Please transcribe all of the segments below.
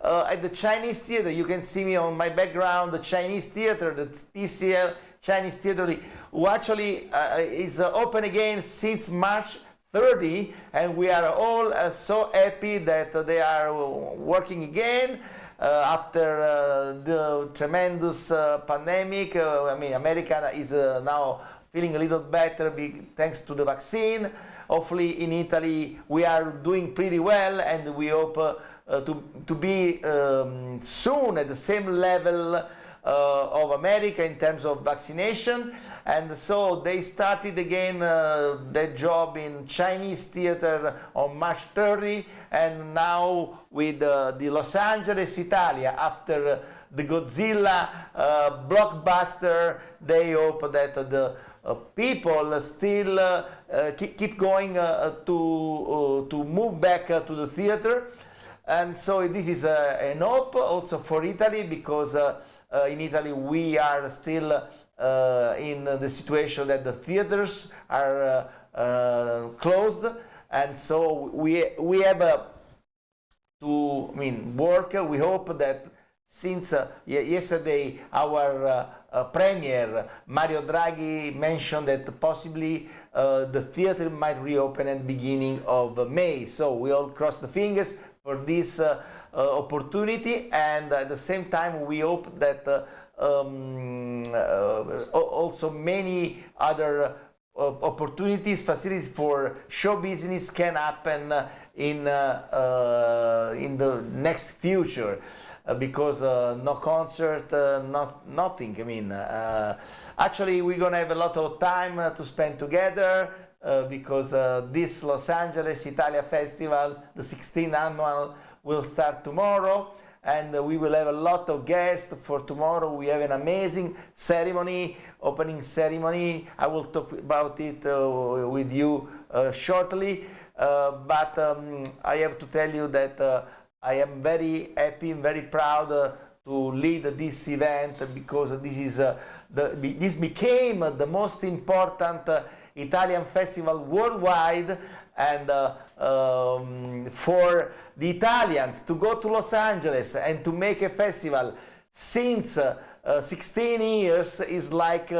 at the Chinese theater. You can see me on my background, the Chinese theater, the TCL Chinese theater, who actually is open again since March 30, and we are all so happy that they are working again after the tremendous pandemic. I mean, America is now feeling a little better thanks to the vaccine. Hopefully in Italy we are doing pretty well, and we hope to be soon at the same level of America in terms of vaccination. And so they started again their job in Chinese theater on March 30, and now with the Los Angeles Italia, after the Godzilla blockbuster, they hope that the people still keep going to move back to the theater. And so this is an hope also for Italy, because in Italy we are still in the situation that the theaters are closed, and so we have to work. We hope that since yesterday our Premier Mario Draghi mentioned that possibly the theater might reopen at the beginning of May, so we all cross the fingers for this opportunity, and at the same time we hope that also many other opportunities, facilities for show business can happen in the next future, because no concert, nothing. I mean, actually we're gonna have a lot of time to spend together, because this Los Angeles Italia Festival, the 16th annual, will start tomorrow, and we will have a lot of guests for tomorrow. We have an amazing ceremony, opening ceremony. I will talk about it with you shortly, but I have to tell you that I am very happy and very proud to lead this event, because this became the most important Italian festival worldwide, and for the Italians to go to Los Angeles and to make a festival since 16 years is like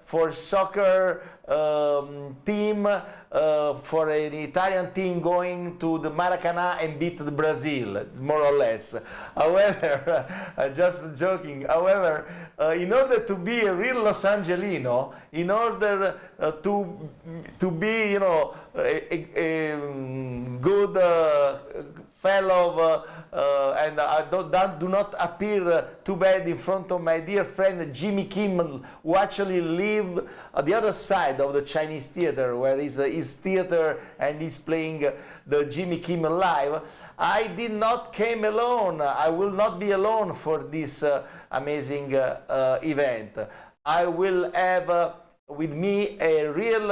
for soccer team, for an Italian team going to the Maracanã and beat the Brazil, more or less. However, just joking. However, in order to be a real Los Angelino, in order to be, you know, a good fellow and I do not appear too bad in front of my dear friend Jimmy Kimmel, who actually live at the other side of the Chinese theater, where is his theater and he's playing the Jimmy Kimmel Live. I did not came alone. I will not be alone for this amazing event. I will have with me a real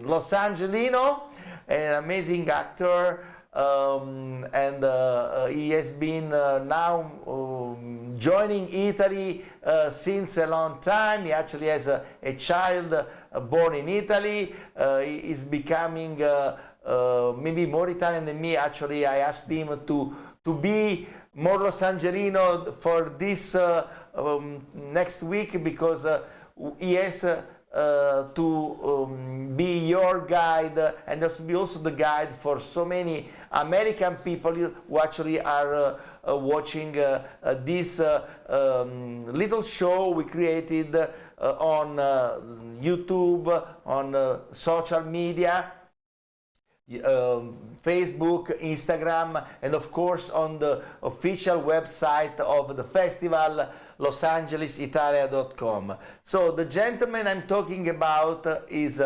Los Angelino, an amazing actor, and he has been now joining Italy since a long time. He actually has a child born in Italy. He is becoming maybe more Italian than me. Actually, I asked him to be more Los Angelino for this next week, because he has to be your guide, and also be also the guide for so many American people who actually are watching this little show we created on YouTube, on social media, Facebook, Instagram, and of course on the official website of the festival, losangelesitalia.com. So the gentleman I'm talking about is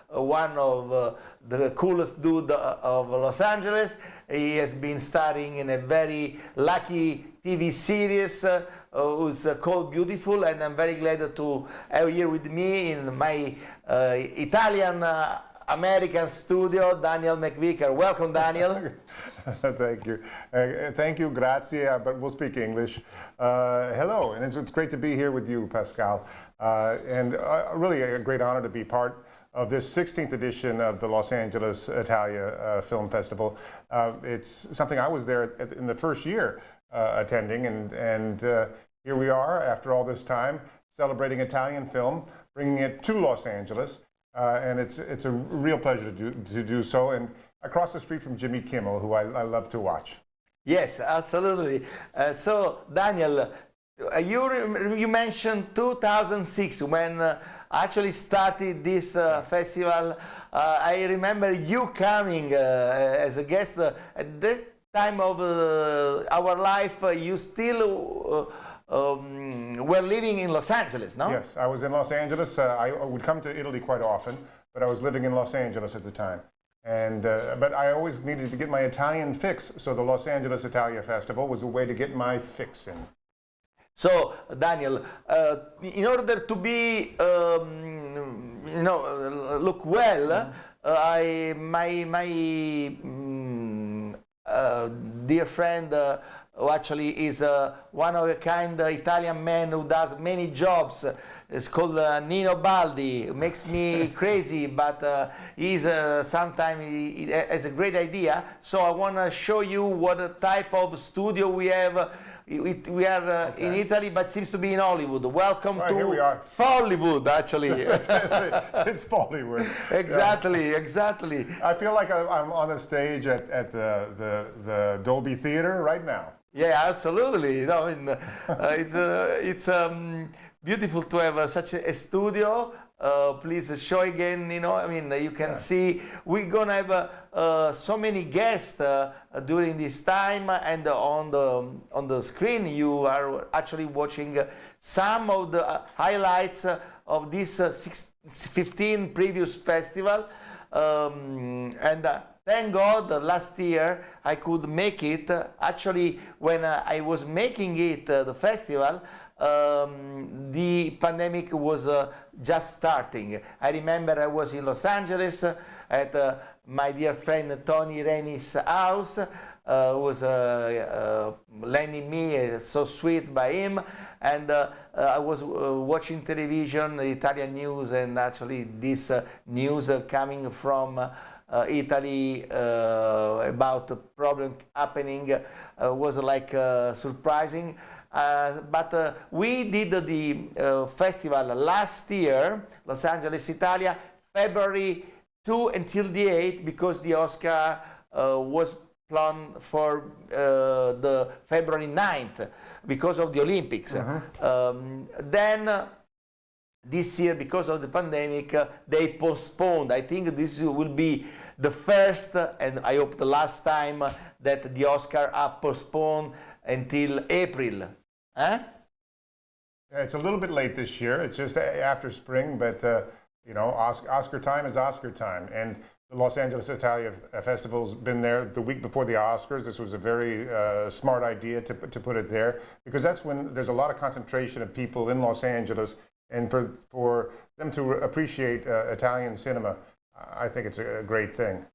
one of the coolest dude of Los Angeles. He has been starring in a very lucky TV series who's called Beautiful, and I'm very glad to have here with me in my Italian American studio, Daniel McVicker. Welcome, Daniel. Thank you. Thank you, grazie, but we'll speak English. Hello, and it's great to be here with you, Pascal. And really a great honor to be part of this 16th edition of the Los Angeles Italia Film Festival. It's something I was there in the first year attending, and here we are after all this time celebrating Italian film, bringing it to Los Angeles, and it's a real pleasure to do so, and across the street from Jimmy Kimmel, who I love to watch. Yes, absolutely. So, Daniel, you mentioned 2006 when actually started this festival. I remember you coming as a guest at that time of our life. You still were living in Los Angeles, no? Yes, I was in Los Angeles. I would come to Italy quite often, but I was living in Los Angeles at the time. And but I always needed to get my Italian fix, so the Los Angeles Italia Festival was a way to get my fix in. So, Daniel, in order to be, look well, dear friend, who actually is one of a kind Italian man who does many jobs. It's called Nino Baldi. It makes me crazy, but he's sometimes he has a great idea. So I want to show you what type of studio we have. We are in Italy, but seems to be in Hollywood. Welcome to here we are. Hollywood, actually. It's Bollywood. Exactly, exactly. I feel like I'm on a stage at the Dolby Theater right now. Yeah, absolutely. You know, it's beautiful to have such a studio. Please show again. You know, I mean, you can see we're gonna have so many guests during this time, and on the screen you are actually watching some of the highlights of this 15 previous festival, and. Thank God last year I could make it. Actually, when I was making it, the festival, the pandemic was just starting. I remember I was in Los Angeles at my dear friend Tony Reni's house, who was lending me, so sweet by him, and I was watching television, the Italian news, and actually this news coming from Italy about the problem happening was like surprising. But we did the festival last year, Los Angeles, Italia, February 2 until the 8th, because the Oscar was planned for the February 9th because of the Olympics. Then this year, because of the pandemic, they postponed. I think this will be the first, and I hope the last time, that the Oscar are postponed until April. Huh? It's a little bit late this year. It's just after spring, but you know, Oscar time is Oscar time, and the Los Angeles Italia Festival's been there the week before the Oscars. This was a very smart idea to put it there, because that's when there's a lot of concentration of people in Los Angeles, and for them to appreciate Italian cinema, I think it's a great thing.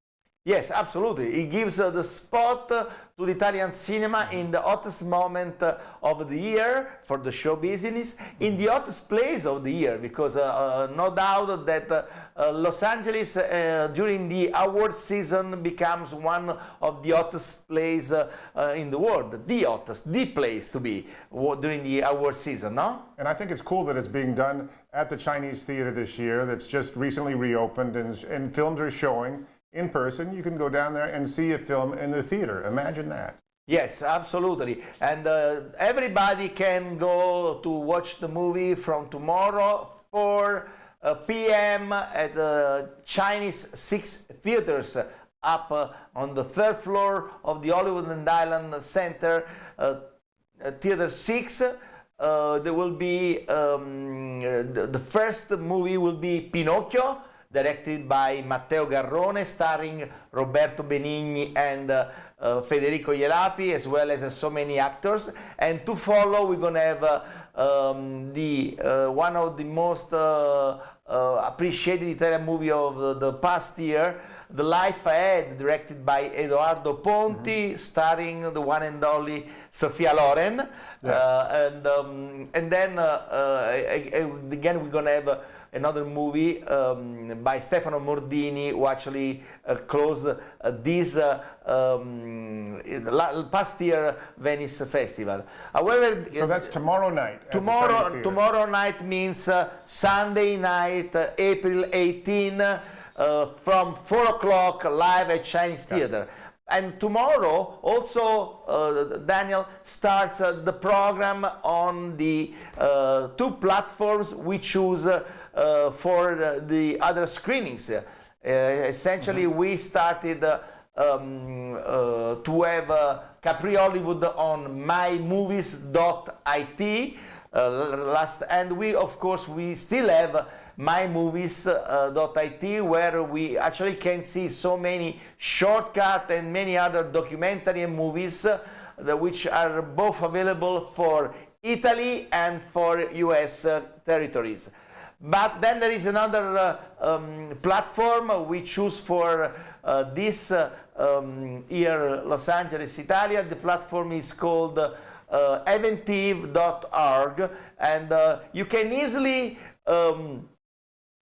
Yes, absolutely. It gives the spot to the Italian cinema in the hottest moment of the year for the show business, in the hottest place of the year, because no doubt that Los Angeles during the award season becomes one of the hottest places in the world, the hottest, the place to be during the award season, no? And I think it's cool that it's being done at the Chinese Theater this year, that's just recently reopened, and films are showing in person. You can go down there and see a film in the theater. Imagine that. Yes, absolutely. And everybody can go to watch the movie from tomorrow 4 p.m. at the Chinese 6 theaters up on the 3rd floor of the Hollywood and Island Center, Theater 6. There will be the first movie will be Pinocchio, directed by Matteo Garrone, starring Roberto Benigni and Federico Ielapi, as well as so many actors. And to follow, we're going to have one of the most appreciated Italian movie of the past year, The Life Ahead, directed by Edoardo Ponti, starring the one and only Sophia Loren. Yes. And then again, we're going to have another movie by Stefano Mordini, who actually closed this past year Venice Festival. However, so that's tomorrow night. At the Chinese Theater. Tomorrow night means Sunday night, April 18, from 4 o'clock live at Chinese Theater. And tomorrow also Daniel starts the program on the 2 platforms we choose for the other screenings. Essentially, we started to have Capri Hollywood on mymovies.it and we of course we still have mymovies.it, where we actually can see so many shortcuts and many other documentary and movies which are both available for Italy and for US territories. But then there is another platform we choose for this year, Los Angeles, Italia. The platform is called eventive.org, and you can easily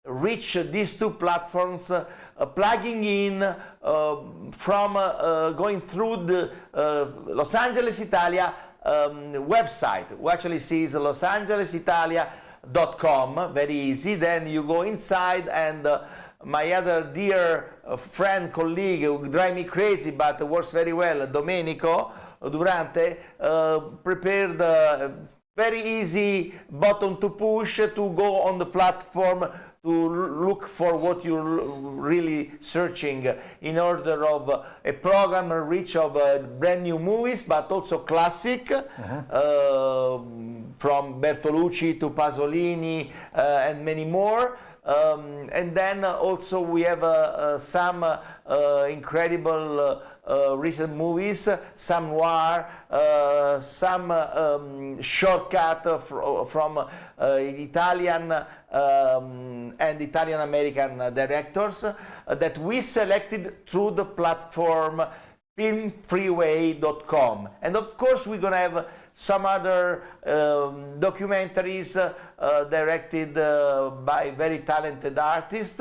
reach these 2 platforms plugging in from going through the Los Angeles Italia website, who actually sees losangelesitalia.com, very easy. Then you go inside, and my other dear friend, colleague, who drives me crazy but works very well, Domenico Durante, prepared a very easy button to push to go on the platform to look for what you're really searching in order of a program rich of brand new movies, but also classic, from Bertolucci to Pasolini and many more. And then also we have some incredible recent movies, some noir, some shortcut from Italian and Italian-American directors that we selected through the platform filmfreeway.com. And of course we're going to have some other documentaries directed by very talented artists.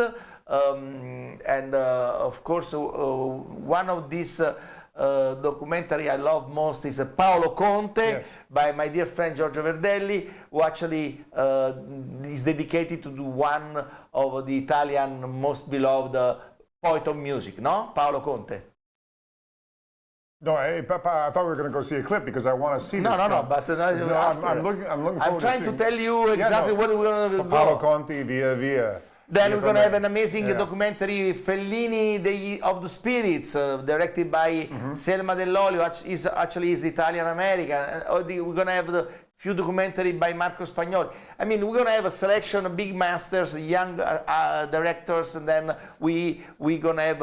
And of course one of these documentary I love most is Paolo Conte, by my dear friend Giorgio Verdelli, who actually is dedicated to one of the Italian most beloved poet of music, no? Paolo Conte. No, I thought we were going to go see a clip because I want to see this. No, film. but I'm looking forward I'm trying to tell you exactly what we're going to go. Paolo Conte, Via Via. Then we're going to have an amazing documentary, Fellini of the Spirits, directed by Selma Dell'Olio, is Italian-American. We're going to have the few documentary by Marco Spagnoli. I mean, we're going to have a selection of big masters, young directors, and then we're going to have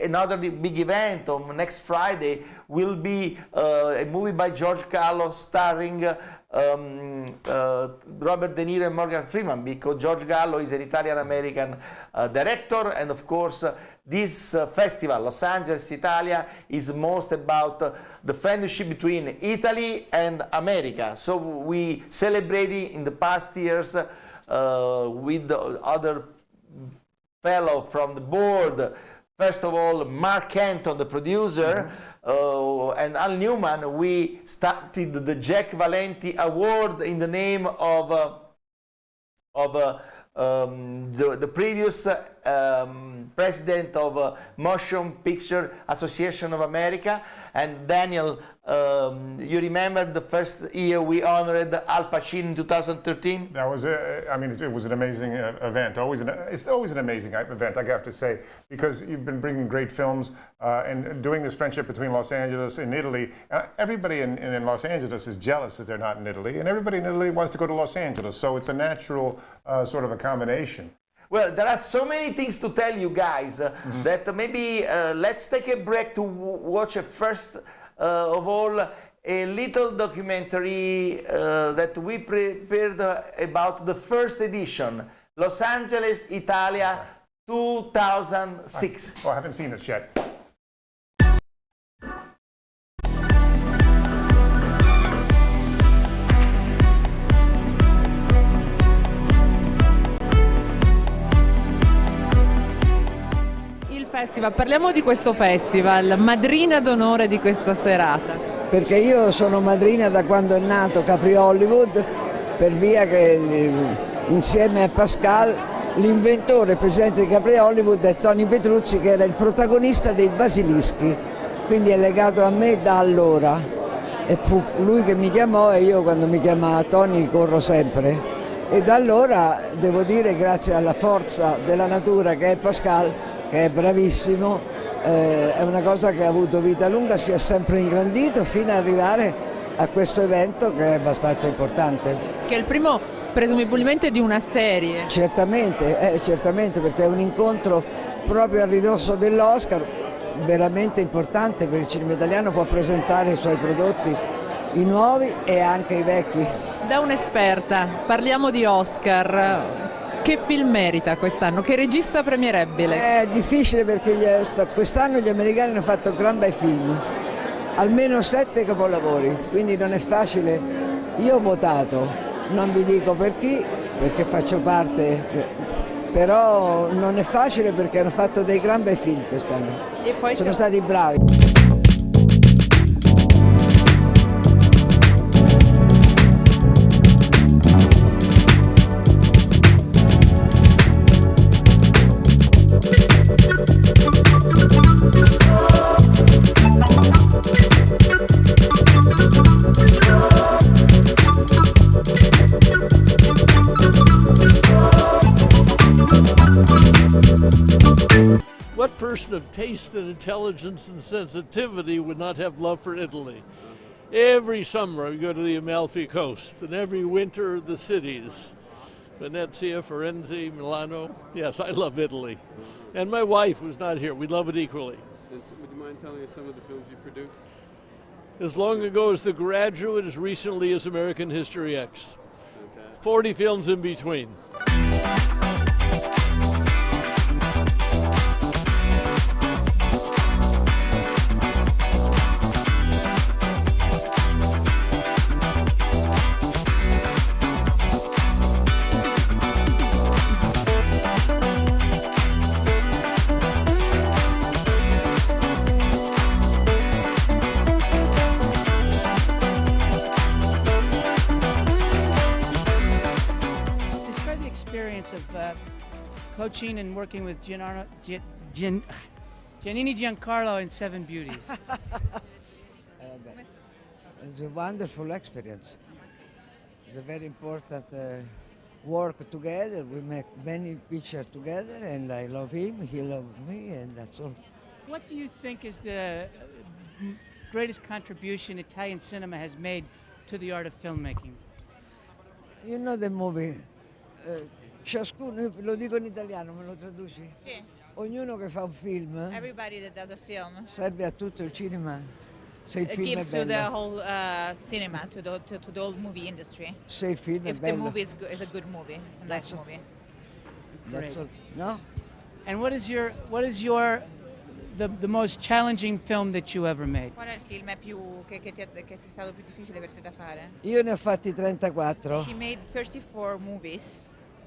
another big event on next Friday. Will be a movie by George Gallo starring Robert De Niro and Morgan Freeman, because George Gallo is an Italian-American director, and of course this festival, Los Angeles Italia, is most about the friendship between Italy and America. So we celebrated in the past years with other fellow from the board. First of all, Mark Kenton, the producer, and Al Newman. We started the Jack Valenti Award in the name of the previous president of Motion Picture Association of America. And Daniel, you remember the first year we honored Al Pacino in 2013? That was, it was an amazing event. It's always an amazing event, I have to say, because you've been bringing great films and doing this friendship between Los Angeles and Italy. Everybody in Los Angeles is jealous that they're not in Italy, and everybody in Italy wants to go to Los Angeles. So it's a natural sort of a combination. Well, there are so many things to tell you guys that maybe let's take a break to watch first of all a little documentary that we prepared about the first edition, Los Angeles Italia 2006. I haven't seen this yet. festival. Parliamo di questo festival, madrina d'onore di questa serata. Perché io sono madrina da quando è nato Capri Hollywood, per via che insieme a Pascal l'inventore e presidente di Capri Hollywood è Tony Petruzzi, che era il protagonista dei Basilischi, quindi è legato a me da allora. E fu lui che mi chiamò e io quando mi chiama Tony corro sempre. E da allora devo dire, grazie alla forza della natura che è Pascal, che è bravissimo, è una cosa che ha avuto vita lunga, si è sempre ingrandito fino ad arrivare a questo evento che è abbastanza importante. Che è il primo presumibilmente di una serie. Certamente, certamente, perché è un incontro proprio a ridosso dell'Oscar, veramente importante per il cinema italiano, può presentare i suoi prodotti, i nuovi e anche i vecchi. Da un'esperta, parliamo di Oscar. Che film merita quest'anno? Che regista premierebile? È difficile perché quest'anno gli americani hanno fatto gran bei film, almeno 7 capolavori, quindi non è facile. Io ho votato, non vi dico per chi, perché faccio parte, però non è facile perché hanno fatto dei gran bei film quest'anno. E poi sono stati bravi. What person of taste and intelligence and sensitivity would not have love for Italy? Every summer we go to the Amalfi Coast, and every winter the cities. Venezia, Firenze, Milano. Yes, I love Italy. And my wife, who's not here, we love it equally. And would you mind telling us some of the films you produced? As long ago as The Graduate, as recently as American History X. Fantastic. 40 films in between. Of coaching and working with Giannini Giancarlo in Seven Beauties. It's a wonderful experience. It's a very important work together. We make many pictures together, and I love him, he loves me, and that's all. What do you think is the greatest contribution Italian cinema has made to the art of filmmaking? You know the movie, ciascuno, lo dico in italiano, me lo traduci? Sì. Ognuno che fa un film Everybody that does a film. serve a tutto il cinema se il It film è gives to the bello. whole cinema, to the whole movie industry. Se il film è If the bello. movie is a good movie, it's a nice That's all. movie. That's all. No? And what is the most challenging film that you ever made? Qual è il film che ti è stato più difficile per te da fare? Io ne ho fatti 34 She made 34 movies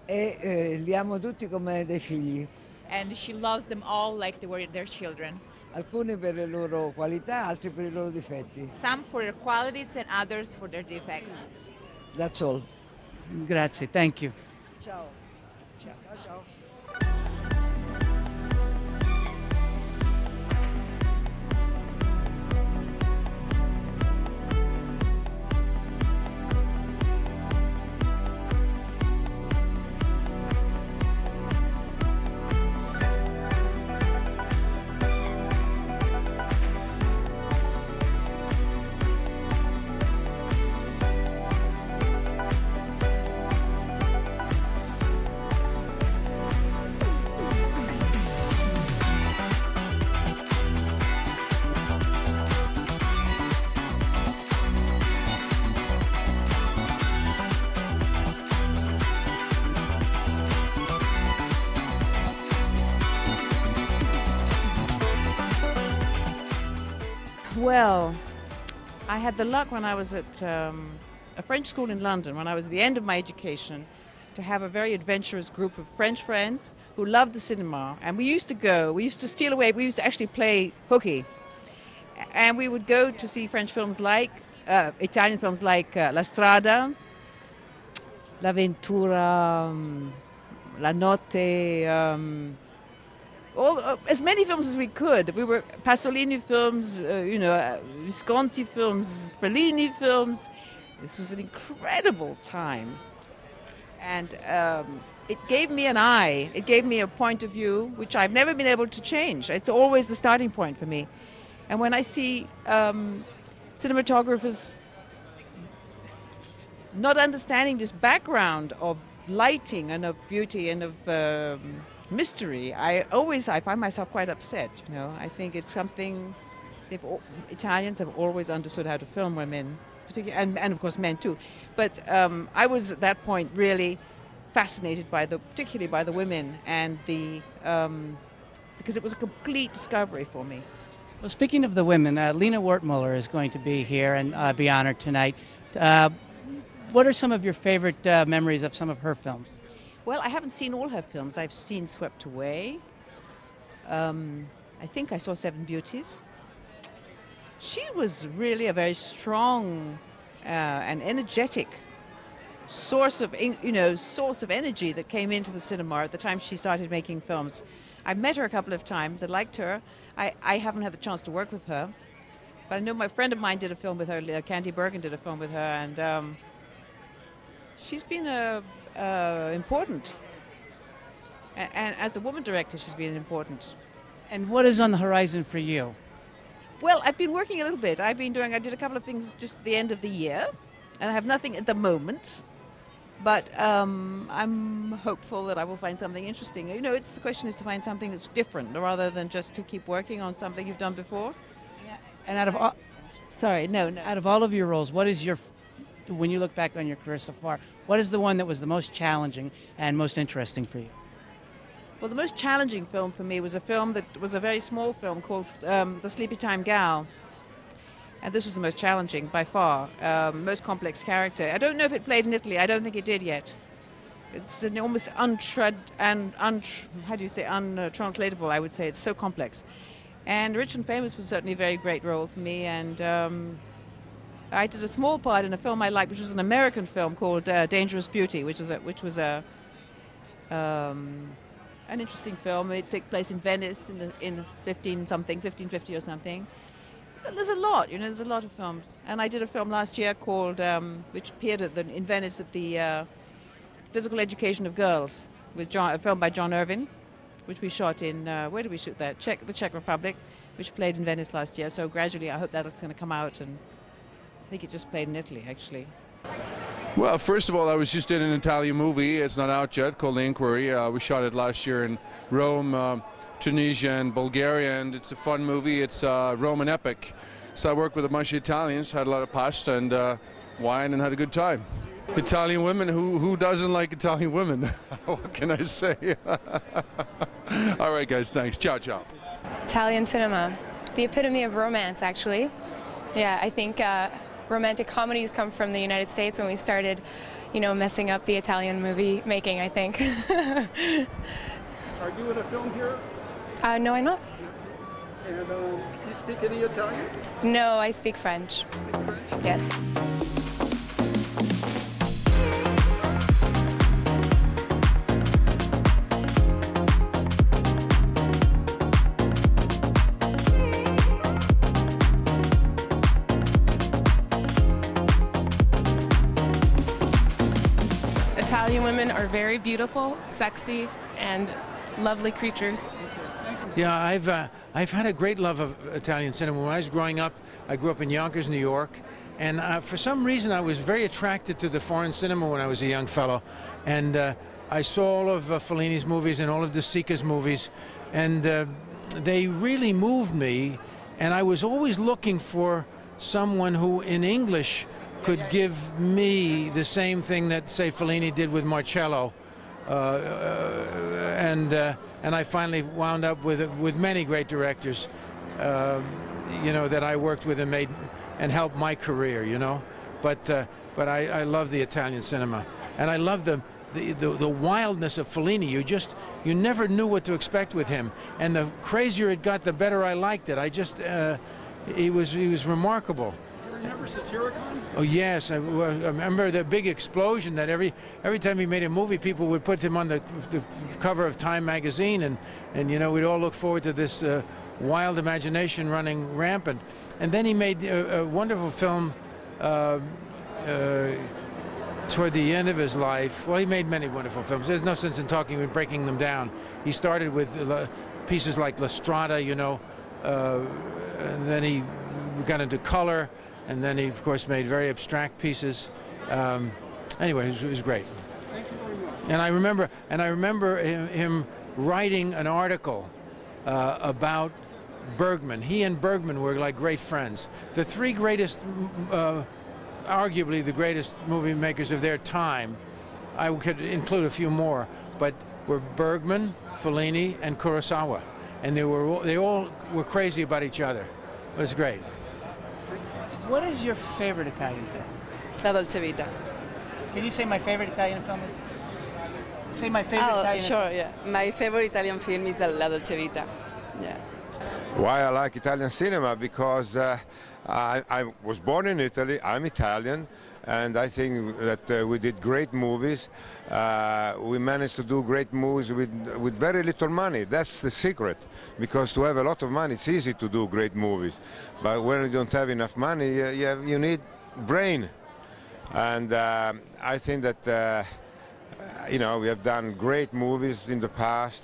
e li amo tutti come dei figli. and she loves them all like they were their children. Alcuni per le loro qualità, altri per i loro difetti. Some for their qualities and others for their defects. That's all. Grazie, thank you. Ciao. Ciao. Ciao. Well, I had the luck when I was at a French school in London, when I was at the end of my education, to have a very adventurous group of French friends who loved the cinema. And we used to steal away, we used to actually play hooky. And we would go to see French films like, Italian films like La Strada, L'Avventura, La Notte, as many films as we could. We were Pasolini films, Visconti films, Fellini films. This was an incredible time. And it gave me an eye. It gave me a point of view which I've never been able to change. It's always the starting point for me. And when I see cinematographers not understanding this background of lighting and of beauty and of mystery, I find myself quite upset. I think it's something Italians have always understood how to film women, particularly, and of course men too. But I was at that point really fascinated particularly by the women, and because it was a complete discovery for me. Well, speaking of the women, Lena Wertmuller is going to be here and be honored tonight. What are some of your favorite memories of some of her films? Well, I haven't seen all her films. I've seen Swept Away. I think I saw Seven Beauties. She was really a very strong and energetic source of energy that came into the cinema at the time she started making films. I've met her a couple of times. I liked her. I haven't had the chance to work with her, but I know my friend of mine did a film with her. Candy Bergen did a film with her, and she's been important. And as a woman director, she's been important. And what is on the horizon for you? Well, I've been working a little bit. I did a couple of things just at the end of the year, and I have nothing at the moment. But I'm hopeful that I will find something interesting. The question is to find something that's different, rather than just to keep working on something you've done before. Yeah. And out of all of your roles, what is when you look back on your career so far, what is the one that was the most challenging and most interesting for you? Well, the most challenging film for me was a film that was a very small film called The Sleepy Time Gal. And this was the most challenging by far, most complex character. I don't know if it played in Italy. I don't think it did yet. It's an almost untranslatable, I would say. It's so complex. And Rich and Famous was certainly a very great role for me. And I did a small part in a film I liked, which was an American film called Dangerous Beauty, which was an interesting film. It took place in Venice in 1550 or something. There's a lot, there's a lot of films. And I did a film last year called, which appeared in Venice at the Physical Education of Girls, a film by John Irving, which we shot in, where did we shoot that? The Czech Republic, which played in Venice last year. So gradually I hope that's going to come out, and I think it just played in Italy, actually. Well, first of all, I was just in an Italian movie. It's not out yet, called The Inquiry. We shot it last year in Rome, Tunisia and Bulgaria, and it's a fun movie. It's a Roman epic. So I worked with a bunch of Italians, had a lot of pasta and wine, and had a good time. Italian women, who doesn't like Italian women? What can I say? All right, guys, thanks. Ciao, ciao. Italian cinema, the epitome of romance, actually. Yeah, I think romantic comedies come from the United States when we started, messing up the Italian movie making, I think. Are you in a film here? No, I'm not. And can you speak any Italian? No, I speak French. Speak French? Yes. Italian women are very beautiful, sexy, and lovely creatures. Yeah, I've had a great love of Italian cinema. When I was growing up, I grew up in Yonkers, New York, and for some reason I was very attracted to the foreign cinema when I was a young fellow. And I saw all of Fellini's movies and all of De Sica's movies, and they really moved me. And I was always looking for someone who, in English, could give me the same thing that, say, Fellini did with Marcello. And I finally wound up with many great directors, that I worked with and made and helped my career, But I love the Italian cinema, and I love the wildness of Fellini. You never knew what to expect with him, and the crazier it got, the better I liked it. He was remarkable. You remember Satyricon? Oh yes, I remember the big explosion that every time he made a movie, people would put him on the cover of Time magazine, and you know, we'd all look forward to this wild imagination running rampant. And then he made a wonderful film toward the end of his life. Well, he made many wonderful films. There's no sense in breaking them down. He started with pieces like La Strada, you know, and then he got into color, and then he, of course, made very abstract pieces. Anyway, it was great. Thank you very much. And I remember him writing an article about Bergman. He and Bergman were like great friends. The three greatest, arguably the greatest movie makers of their time, I could include a few more, but were Bergman, Fellini, and Kurosawa. And they all were crazy about each other. It was great. What is your favorite Italian film? La Dolce Vita. Can you say my favorite Italian film is? Say my favorite Italian sure, film. yeah. My favorite Italian film is La Dolce Vita. Yeah. Why I like Italian cinema? Because I was born in Italy, I'm Italian, and I think that we did great movies. We managed to do great movies with very little money. That's the secret, because to have a lot of money, it's easy to do great movies. But when you don't have enough money, you need brain. And I think that, you know, we have done great movies in the past.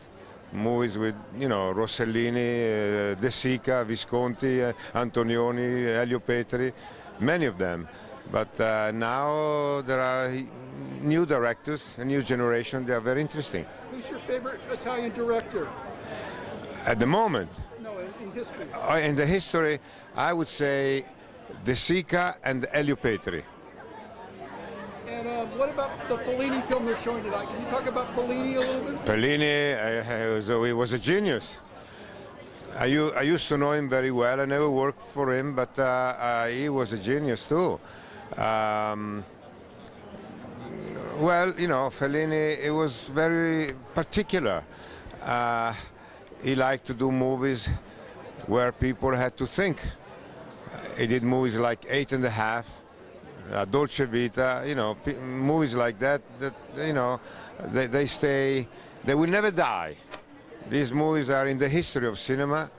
Movies with, you know, Rossellini, De Sica, Visconti, Antonioni, Elio Petri, many of them. But now there are new directors, a new generation. They are very interesting. Who's your favorite Italian director? At the moment? No, in history. In the history, I would say De Sica and Elio Petri. And what about the Fellini film they're showing tonight? Can you talk about Fellini a little bit? Fellini, he was a genius. I used to know him very well. I never worked for him, but he was a genius too. Well, you know, Fellini, he was very particular. He liked to do movies where people had to think. He did movies like 8½, Dolce Vita, you know, movies like that, you know, they stay, they will never die. These movies are in the history of cinema,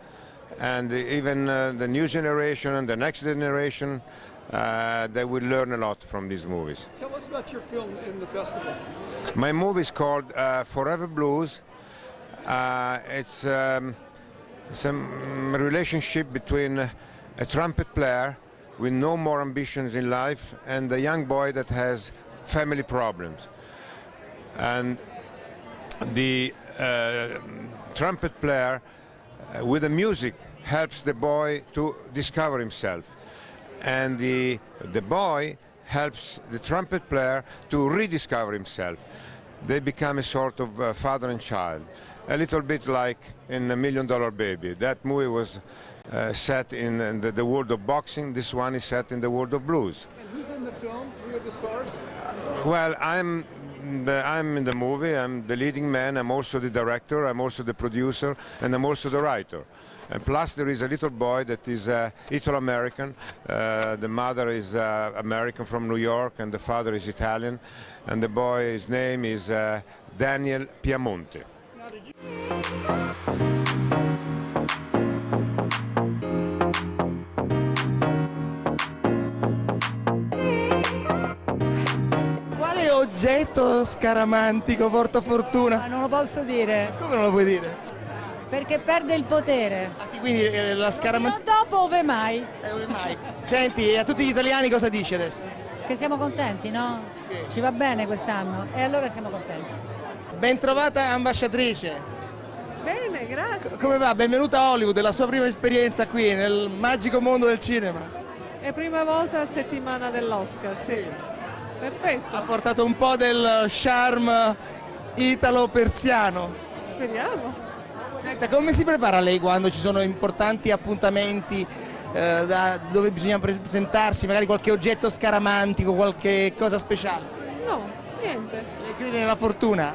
and even the new generation and the next generation, they will learn a lot from these movies. Tell us about your film in the festival. My movie is called Forever Blues. It's a relationship between a trumpet player with no more ambitions in life and a young boy that has family problems. And the trumpet player with the music helps the boy to discover himself, and the boy helps the trumpet player to rediscover himself. They become a sort of father and child, a little bit like in $1 Million Baby. That movie was set in the world of boxing. This one is set in the world of blues. And who's in the film? Who are the stars? Well, I'm in the movie. I'm the leading man. I'm also the director. I'm also the producer, and I'm also the writer. And plus, there is a little boy that is Italo-American. The mother is American from New York, and the father is Italian. And the boy, his name is Daniel Piamonte. Quale oggetto scaramantico porta fortuna? Non lo posso dire. Come non lo puoi dire? Perché perde il potere. Ah sì, quindi la scaramanzia... Dopo ove mai? Ove mai. Senti, a tutti gli italiani cosa dici adesso? Che siamo contenti, no? Sì. Ci va bene quest'anno e allora siamo contenti. Ben trovata ambasciatrice. Bene, grazie. Come va? Benvenuta a Hollywood, la sua prima esperienza qui nel magico mondo del cinema. È prima volta a settimana dell'Oscar, sì. Perfetto. Ha portato un po' del charme italo-persiano. Speriamo. Senta, come si prepara lei quando ci sono importanti appuntamenti dove bisogna presentarsi, magari qualche oggetto scaramantico, qualche cosa speciale? No, niente. Lei crede nella fortuna?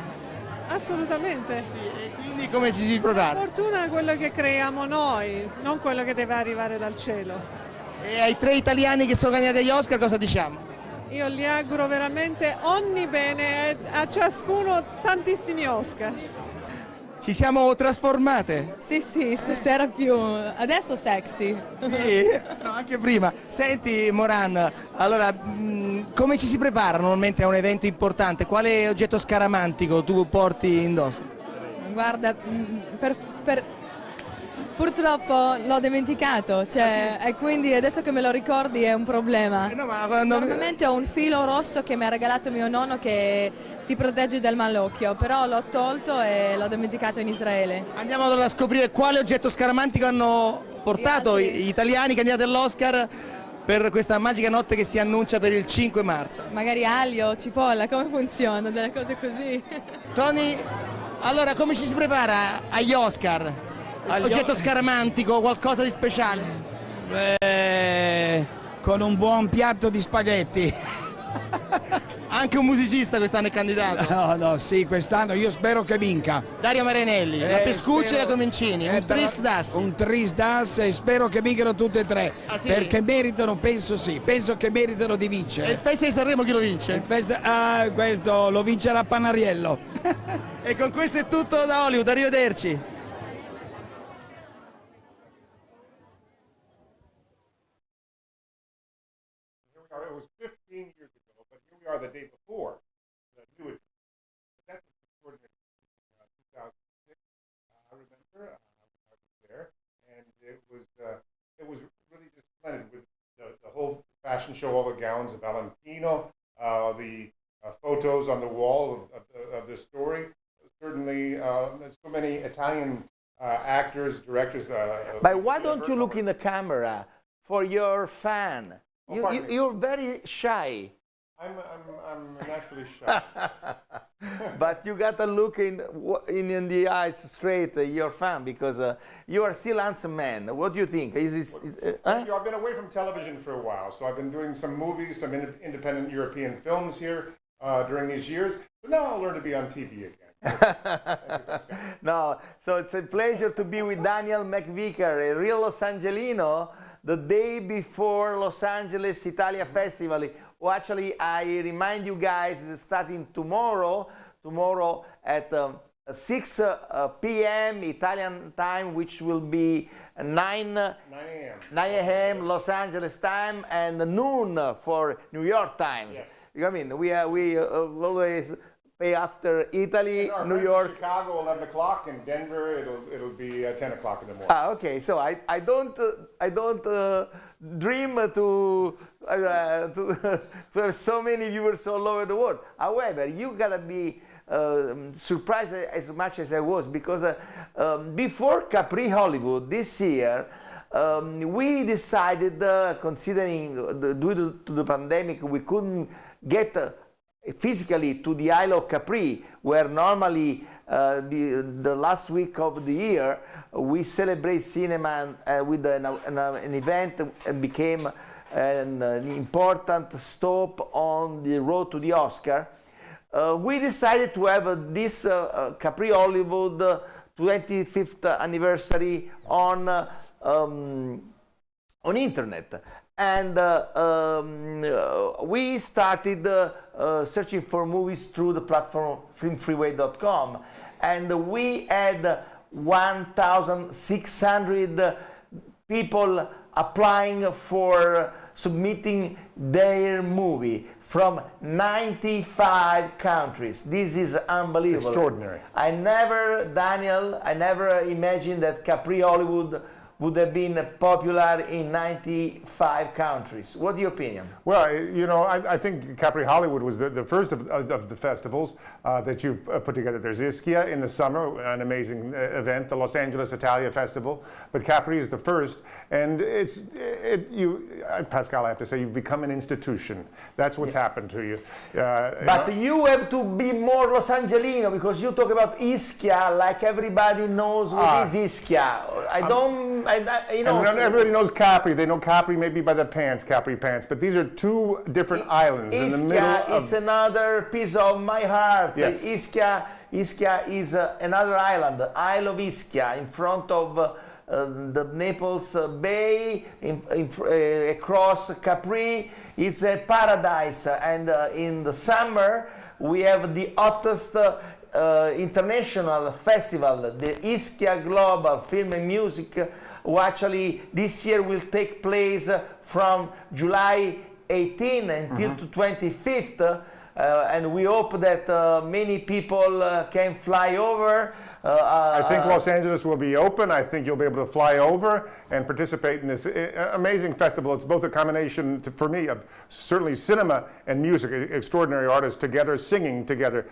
Assolutamente. Sì, e quindi come ci si prepara? La fortuna è quello che creiamo noi, non quello che deve arrivare dal cielo. E ai 3 italiani che sono candidati agli Oscar cosa diciamo? Io gli auguro veramente ogni bene e a ciascuno tantissimi Oscar. Ci siamo trasformate? Sì, stasera più, adesso sexy. Sì, no, anche prima. Senti Moran, allora come ci si prepara normalmente a un evento importante? Quale oggetto scaramantico tu porti indosso? Guarda, purtroppo l'ho dimenticato, cioè, e quindi adesso che me lo ricordi è un problema. Normalmente ho un filo rosso che mi ha regalato mio nonno che ti protegge dal malocchio, però l'ho tolto e l'ho dimenticato in Israele. Andiamo allora a scoprire quale oggetto scaramantico hanno portato gli italiani candidati all'Oscar per questa magica notte che si annuncia per il 5 marzo. Magari aglio, cipolla, come funziona? Delle cose così. Tony, allora come ci si prepara agli Oscar? Oggetto scaramantico, qualcosa di speciale? Con un buon piatto di spaghetti. Anche un musicista quest'anno è candidato? No, sì, quest'anno io spero che vinca. Dario Marinelli, la Pescucci e la Comencini, un tris das. Un tris das e spero che vincano tutte e 3. Ah, sì? Perché meritano, penso che meritano di vincere. E il Festival di Sanremo chi lo vince? Questo lo vincerà Panariello. E con questo è tutto da Hollywood, arrivederci. It was 15 years ago, but here we are the day before the new edition. But that's extraordinary. 2006, I remember I was there, and it was really just splendid with the whole fashion show, all the gowns of Valentino, the photos on the wall of the story. Certainly, there's so many Italian actors, directors. But why don't you look in the camera for your fan? You're very shy. I'm naturally shy. But you gotta look in the eyes straight your fan, because you are still handsome man. What do you think? I've been away from television for a while, so I've been doing some movies, some independent European films here during these years. But now I'll learn to be on TV again. No, so it's a pleasure to be with Daniel McVicar, a real Los Angelino, the day before Los Angeles Italia Festival. Well, actually, I remind you guys, starting tomorrow at 6 p.m. Italian time, which will be 9 a.m. Los Angeles time, and noon for New York times. Yes. I mean, we always pay after Italy, New York. Chicago 11 o'clock, in Denver it'll be 10 o'clock in the morning. Okay, so I don't dream to have so many viewers all over the world. However, you gotta be surprised as much as I was, because before Capri Hollywood this year, we decided, considering due to the pandemic, we couldn't get physically to the Isle of Capri, where normally the last week of the year we celebrate cinema with an event and became an important stop on the road to the Oscar. We decided to have this Capri Hollywood 25th anniversary on internet. And we started searching for movies through the platform filmfreeway.com, and we had 1,600 people applying for submitting their movie from 95 countries. This is unbelievable. Extraordinary. Daniel, I never imagined that Capri Hollywood would have been popular in 95 countries. What's your opinion? Well, you know, I think Capri Hollywood was the first of the festivals that you've put together. There's Ischia in the summer, an amazing event, the Los Angeles Italia Festival, but Capri is the first, and Pascal, I have to say, you've become an institution. That's what's happened to you. But you have to be more Los Angelino, because you talk about Ischia like everybody knows what is Ischia. I you know, and everybody knows Capri. They know Capri maybe by the pants, Capri pants. But these are two different islands in the middle of... It's another piece of my heart. Yes. Ischia is another island, the Isle of Ischia, in front of the Naples Bay, across Capri. It's a paradise, and in the summer we have the hottest international festival, the Ischia Global Film and Music, who actually this year will take place from July 18 until to 25th. And we hope that many people can fly over. I think Los Angeles will be open. I think you'll be able to fly over and participate in this amazing festival. It's both a combination, for me, of certainly cinema and music, extraordinary artists together, singing together.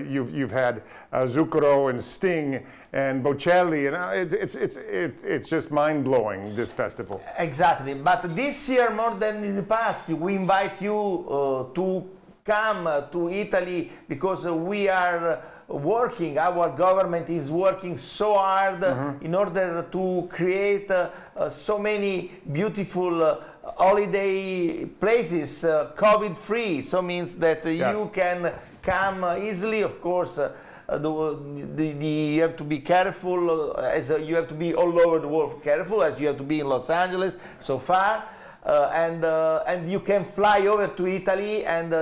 You've had Zucchero and Sting and Bocelli, and it's just mind-blowing, this festival. Exactly, but this year, more than in the past, we invite you to come to Italy, because we are working, our government is working so hard in order to create so many beautiful holiday places, COVID-free. So means that you can come easily. Of course, you have to be careful, as you have to be all over the world careful, as you have to be in Los Angeles so far. And you can fly over to Italy and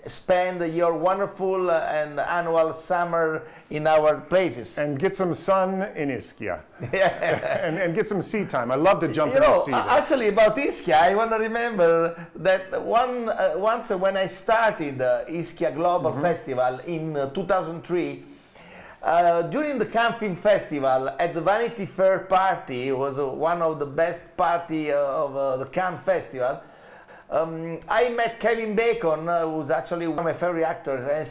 spend your wonderful and annual summer in our places. And get some sun in Ischia. and get some sea time. I love to jump in the sea. Actually, about Ischia, I want to remember that once when I started Ischia Global Festival in 2003, during the Cannes Film Festival at the Vanity Fair party, it was one of the best party of the Cannes Festival. I met Kevin Bacon, who's actually one of my favorite actors, and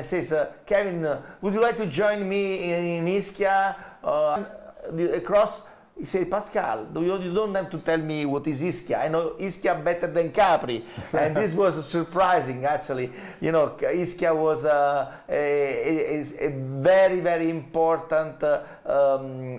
says, Kevin, would you like to join me in Ischia across? He said, Pascal, you don't have to tell me what is Ischia. I know Ischia better than Capri. And this was surprising, actually. You know, Ischia was a very, very important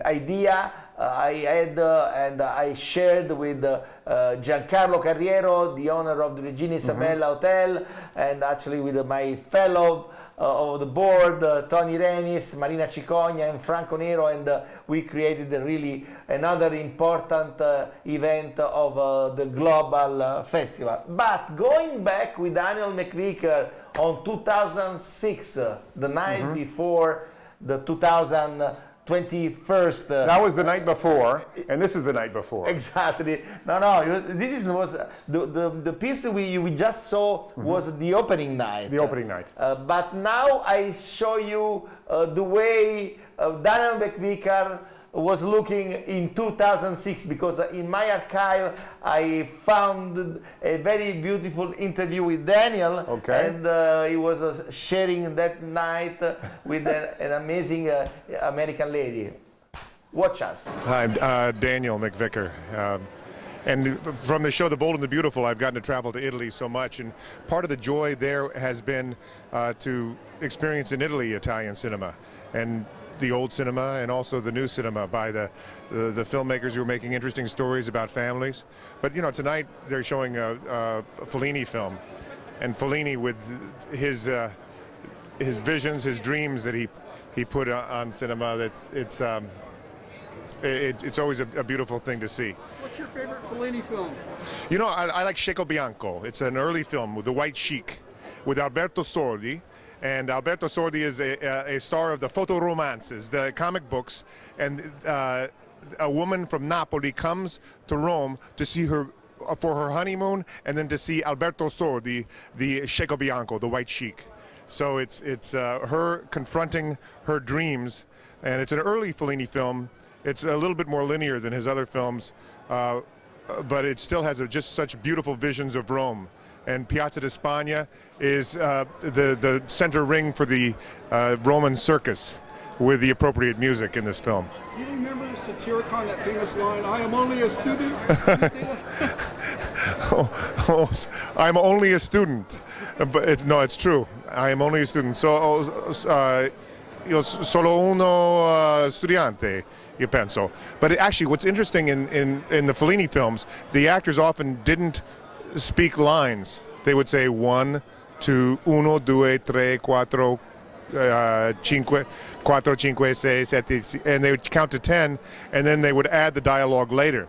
idea I had and I shared with Giancarlo Carriero, the owner of the Regina Isabella Hotel, and actually with my fellow of the board, Tony Renis, Marina Cicogna, and Franco Nero, and we created really another important event of the global festival. But going back with Daniel McVicker on 2006, the night before the 2021st. That was the night before, and this is the night before. Exactly. No. This was the piece we just saw was the opening night. The opening night. But now I show you the way Daniel McVicker was looking in 2006, because in my archive I found a very beautiful interview with Daniel, and he was sharing that night with an amazing American lady. Watch us. Hi, I'm Daniel McVicker. And from the show The Bold and the Beautiful, I've gotten to travel to Italy so much, and part of the joy there has been to experience in Italy Italian cinema, and the old cinema and also the new cinema by the filmmakers who are making interesting stories about families. But you know, tonight they're showing a Fellini film, and Fellini with his visions, his dreams that he put on cinema. It's always a beautiful thing to see. What's your favorite Fellini film? You know, I like Cieco Bianco. It's an early film with The White Sheik, with Alberto Sordi. And Alberto Sordi is a star of the photo romances, the comic books, and a woman from Napoli comes to Rome to see her for her honeymoon, and then to see Alberto Sordi, the Cieco Bianco, the White Sheik. So it's her confronting her dreams, and it's an early Fellini film. It's a little bit more linear than his other films, but it still has just such beautiful visions of Rome. And Piazza di Spagna is the center ring for the Roman circus, with the appropriate music in this film. Do you remember Satyricon, that famous line, "I am only a student"? I'm only a student. But it's true. I am only a student. So io solo uno studiante, io penso. But actually, what's interesting in the Fellini films, the actors often didn't speak lines. They would say 1, 2, 1, 2, 3, 4, 5, 4, 5, 6, 7, and they would count to 10, and then they would add the dialogue later.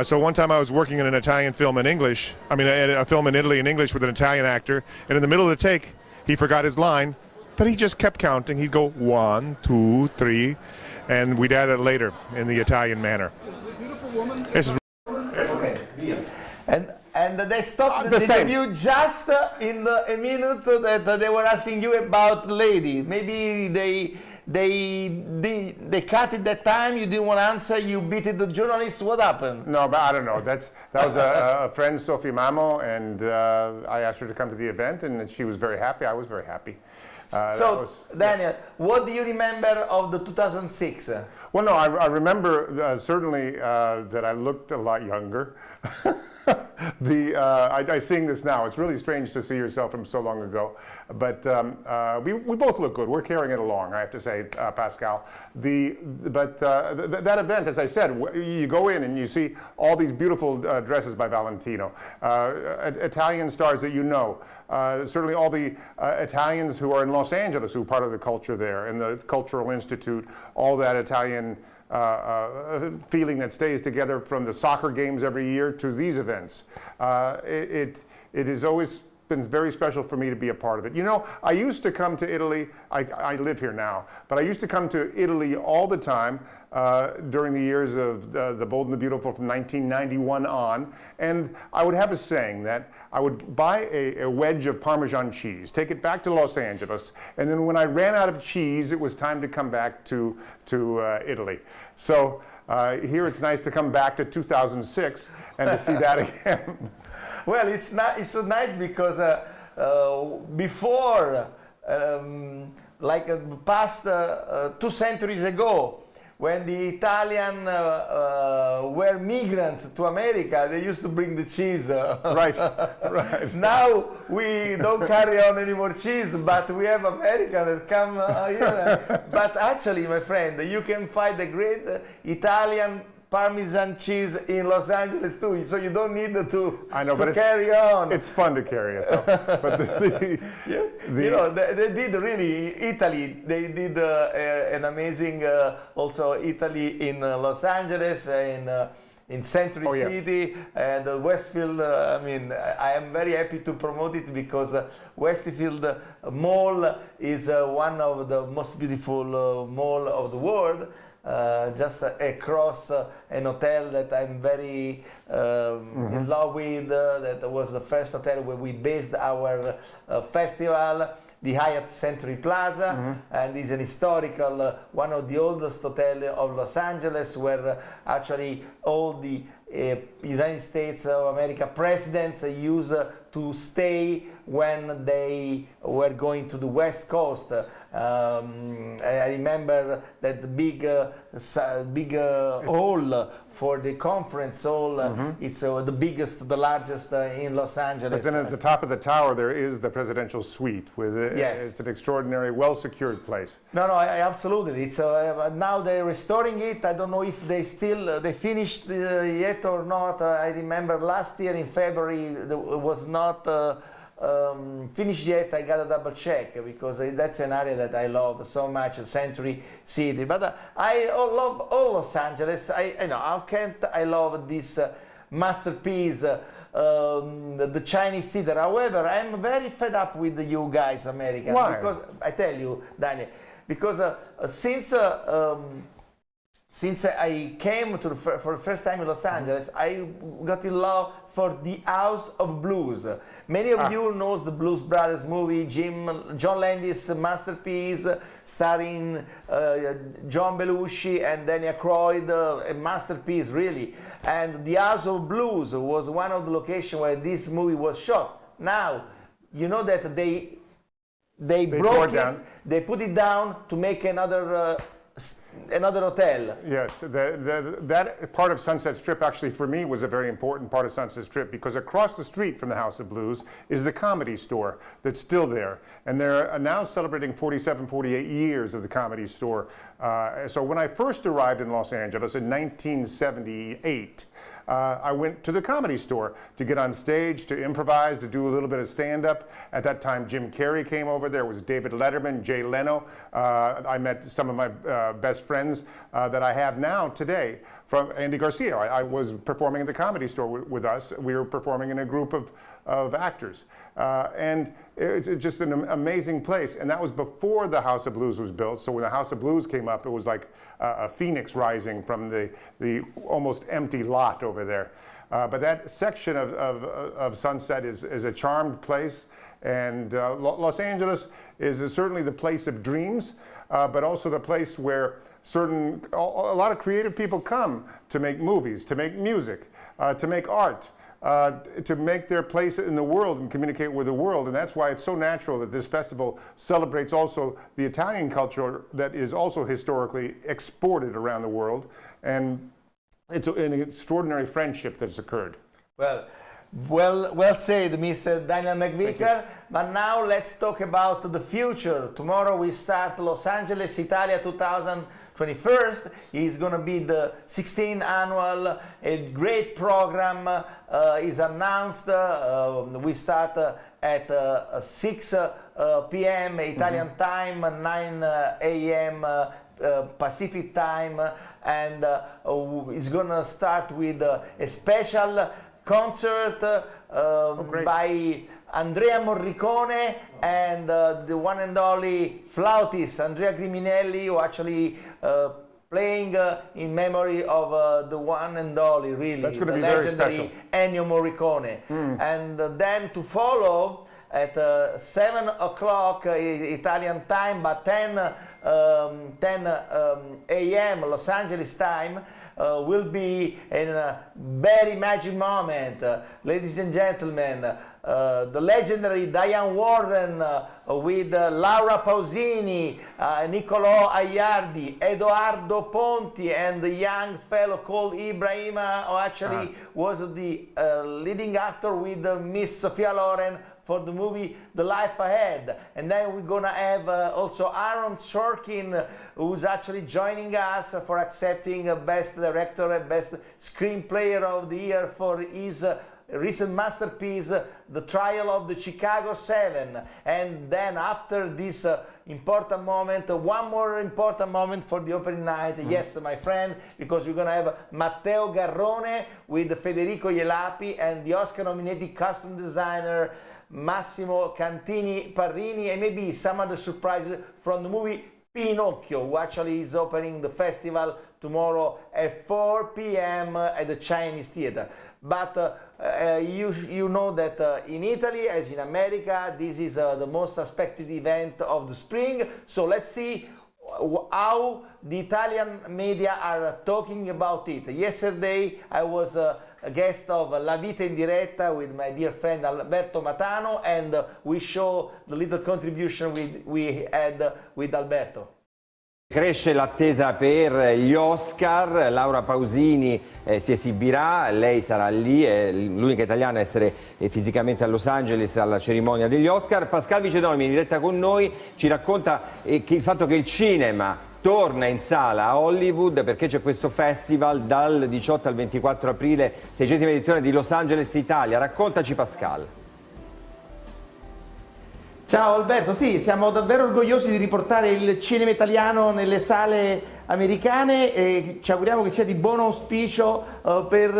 So one time I was working in an Italian film in English, a film in Italy in English with an Italian actor, and in the middle of the take, he forgot his line, but he just kept counting. He'd go 1, 2, 3, and we'd add it later in the Italian manner. Is the beautiful woman? Okay, and they stopped the interview just in a minute that they were asking you about the lady. Maybe they cut it that time. You didn't want to answer. You beat it the journalist. What happened? No, but I don't know. That was a friend, Sophie Mamo, and I asked her to come to the event, and she was very happy. I was very happy. Daniel, what do you remember of the 2006? Well, no, I remember certainly that I looked a lot younger. I sing this now. It's really strange to see yourself from so long ago, but we both look good. We're carrying it along, I have to say, Pascal. That event, as I said, you go in and you see all these beautiful dresses by Valentino, Italian stars that you know. Certainly all the Italians who are in Los Angeles, who are part of the culture there, and the Cultural Institute, all that Italian feeling that stays together from the soccer games every year to these events. It has always been very special for me to be a part of it. You know, I used to come to Italy, I live here now, but I used to come to Italy all the time during the years of the Bold and the Beautiful from 1991 on, and I would have a saying that I would buy a wedge of Parmesan cheese, take it back to Los Angeles, and then when I ran out of cheese, it was time to come back to Italy. So here it's nice to come back to 2006 and to see that again. Well, it's so nice because before, past 2 centuries ago, when the Italian were migrants to America, they used to bring the cheese. Right, right. Now we don't carry on any more cheese, but we have Americans that come here. But actually, my friend, you can find the great Italian Parmesan cheese in Los Angeles too, so you don't need to carry on. It's fun to carry it, though. But you know, they did really Italy. They did an amazing also Italy in Los Angeles in Century City and Westfield. I mean, I am very happy to promote it because Westfield Mall is one of the most beautiful mall of the world. Just across an hotel that I'm very in love with. That was the first hotel where we based our festival, the Hyatt Century Plaza, and is an historical, one of the oldest hotels of Los Angeles, where actually all the United States of America presidents used to stay when they were going to the West Coast. I remember that the big hall for the conference hall. It's the biggest, the largest in Los Angeles. But then at the top of the tower there is the presidential suite. It's an extraordinary, well-secured place. No, absolutely. It's now they're restoring it. I don't know if they finished yet or not. I remember last year in February it was not finished yet. I gotta double check because that's an area that I love so much, Century City. But I love all Los Angeles. I know how can't I love this masterpiece, the Chinese theater. However, I'm very fed up with you guys, Americans. Why? Because I tell you, Daniel, because since I came to for the first time in Los Angeles, I got in love for the House of Blues. Many of you knows the Blues Brothers movie, John Landis' masterpiece, starring John Belushi and Danny Aykroyd, a masterpiece really. And the House of Blues was one of the locations where this movie was shot. Now, you know that they broke it, they put it down to make another another hotel. Yes, that part of Sunset Strip actually for me was a very important part of Sunset Strip because across the street from the House of Blues is the Comedy Store that's still there. And they're now celebrating 47, 48 years of the Comedy Store. So when I first arrived in Los Angeles in 1978, I went to the Comedy Store to get on stage, to improvise, to do a little bit of stand-up. At that time, Jim Carrey came over. There was David Letterman, Jay Leno. I met some of my best friends that I have now today from Andy Garcia. I was performing at the Comedy Store with us. We were performing in a group of actors. And it's just an amazing place. And that was before the House of Blues was built. So when the House of Blues came up, it was like a phoenix rising from the almost empty lot over there. But that section of Sunset is a charmed place. And Los Angeles is certainly the place of dreams, but also the place where a lot of creative people come to make movies, to make music, to make art. To make their place in the world and communicate with the world. And that's why it's so natural that this festival celebrates also the Italian culture that is also historically exported around the world. And it's an extraordinary friendship that's occurred. Well said, Mr. Daniel McVicker. But now let's talk about the future. Tomorrow we start Los Angeles, Italia 2021. Is going to be the 16th annual, a great program is announced. We start at 6 p.m. Italian time, 9 a.m. Pacific time, and it's going to start with a special concert by Andrea Morricone and the one and only flautist Andrea Griminelli, who actually playing in memory of the one and only, really, that's going to the be very legendary special. Ennio Morricone. And then to follow at 7 o'clock Italian time, but 10 a.m. Los Angeles time, will be a very magic moment. Ladies and gentlemen, the legendary Diane Warren with Laura Pausini, Niccolò Aiardi, Edoardo Ponti, and the young fellow called Ibrahima, who actually was the leading actor with Miss Sophia Loren for the movie The Life Ahead. And then we're gonna have also Aaron Sorkin, who's actually joining us for accepting Best Director and Best Screenplay of the Year for his recent masterpiece, The Trial of the Chicago 7. And then after this important moment, one more important moment for the opening night. Yes, my friend, because we're gonna have Matteo Garrone with Federico Ielapi and the Oscar-nominated costume designer Massimo Cantini Parrini, and maybe some other surprises from the movie Pinocchio, who actually is opening the festival tomorrow at 4 p.m. at the Chinese Theater. But you know that in Italy, as in America, this is the most expected event of the spring. So let's see how the Italian media are talking about it. Yesterday, I was a guest of La Vita in Diretta with my dear friend Alberto Matano, and we show the little contribution we had with Alberto. Cresce l'attesa per gli Oscar, Laura Pausini si esibirà, lei sarà lì, è l'unica italiana a essere fisicamente a Los Angeles alla cerimonia degli Oscar. Pascal Vicedomini, in diretta con noi, ci racconta il fatto che il cinema torna in sala a Hollywood perché c'è questo festival dal 18 al 24 aprile, 16ª edizione di Los Angeles Italia. Raccontaci, Pascal. Ciao Alberto, sì, siamo davvero orgogliosi di riportare il cinema italiano nelle sale americane e ci auguriamo che sia di buon auspicio per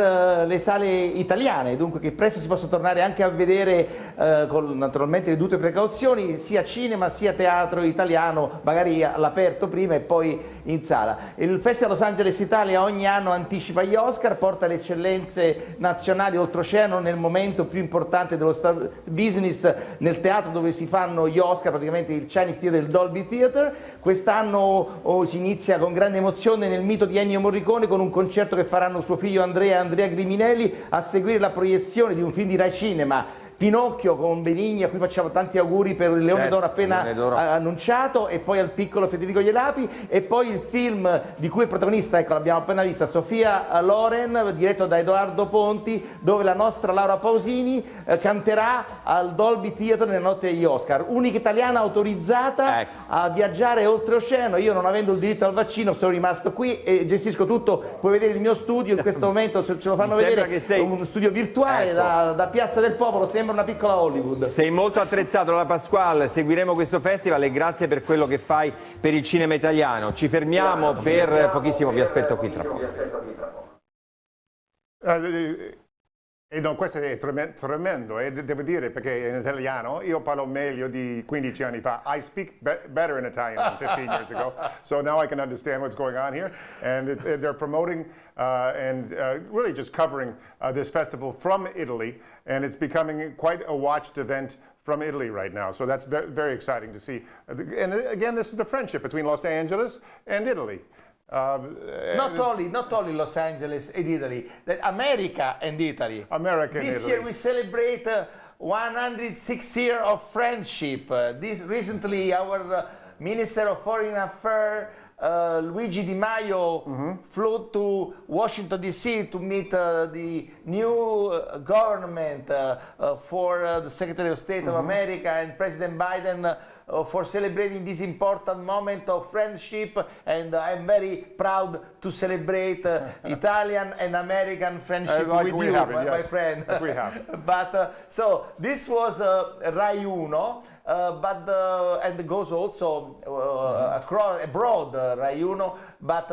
le sale italiane, dunque che presto si possa tornare anche a vedere con naturalmente le dovute precauzioni sia cinema sia teatro italiano, magari all'aperto prima e poi in sala. Il Festival Los Angeles Italia ogni anno anticipa gli Oscar, porta le eccellenze nazionali oltreoceano nel momento più importante dello star business nel teatro dove si fanno gli Oscar, praticamente il Chinese Theater, il Dolby Theater. Quest'anno si inizia con grande emozione nel mito di Ennio Morricone con un concerto che faranno suo figlio Andrea Griminelli, a seguire la proiezione di un film di Rai Cinema, Pinocchio con Benigni, a cui facciamo tanti auguri per il Leone d'Oro appena annunciato, e poi al piccolo Federico Ielapi, e poi il film di cui è protagonista, ecco l'abbiamo appena vista, Sofia Loren, diretto da Edoardo Ponti, dove la nostra Laura Pausini canterà al Dolby Theatre nella notte degli Oscar, unica italiana autorizzata a viaggiare oltreoceano. Io, non avendo il diritto al vaccino, sono rimasto qui e gestisco tutto. Puoi vedere il mio studio in questo momento, ce lo fanno vedere, che uno studio virtuale da Piazza del Popolo, sembra una piccola Hollywood. Sei molto attrezzato, la Pasquale, seguiremo questo festival e grazie per quello che fai per il cinema italiano. Ci fermiamo per pochissimo, vi aspetto qui tra poco. No, questo è tremendo, devo dire, perché in italiano io parlo meglio di 15 anni fa. I speak better in Italian than 15 years ago, so now I can understand what's going on here. And they're promoting and really just covering this festival from Italy, and it's becoming quite a watched event from Italy right now. So that's very, very exciting to see. And again, this is the friendship between Los Angeles and Italy. Not only Los Angeles and Italy, that America and Italy. This year we celebrate 106 years of friendship. Recently our Minister of Foreign Affairs Luigi Di Maio flew to Washington DC to meet the new government for the Secretary of State of America and President Biden for celebrating this important moment of friendship, and I'm very proud to celebrate Italian and American friendship with you, my friend. We have. But so this was Rai Uno. And goes also across abroad, Rai Uno, but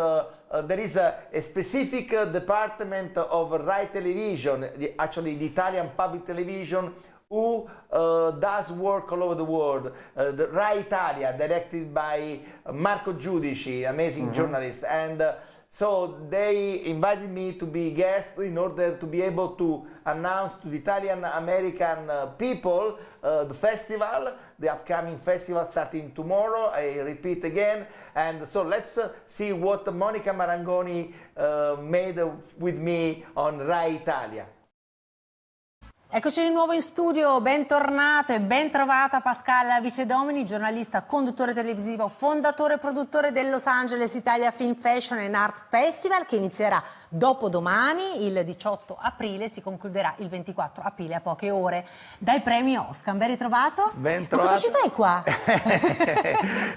there is a specific department of Rai Television, actually the Italian public television, who does work all over the world. The Rai Italia, directed by Marco Giudici, amazing journalist, and so they invited me to be guest in order to be able to announce to the Italian American people the festival, the upcoming festival starting tomorrow, I repeat again. And so let's see what Monica Marangoni made with me on Rai Italia. Eccoci di nuovo in studio, bentornato e ben trovata Pascal Vicedomini, giornalista, conduttore televisivo, fondatore e produttore del Los Angeles Italia Film Fashion and Art Festival, che inizierà dopodomani, il 18 aprile, si concluderà il 24 aprile, a poche ore dai premi Oscar. Ben ritrovato? Ben trovato. Ma cosa ci fai qua?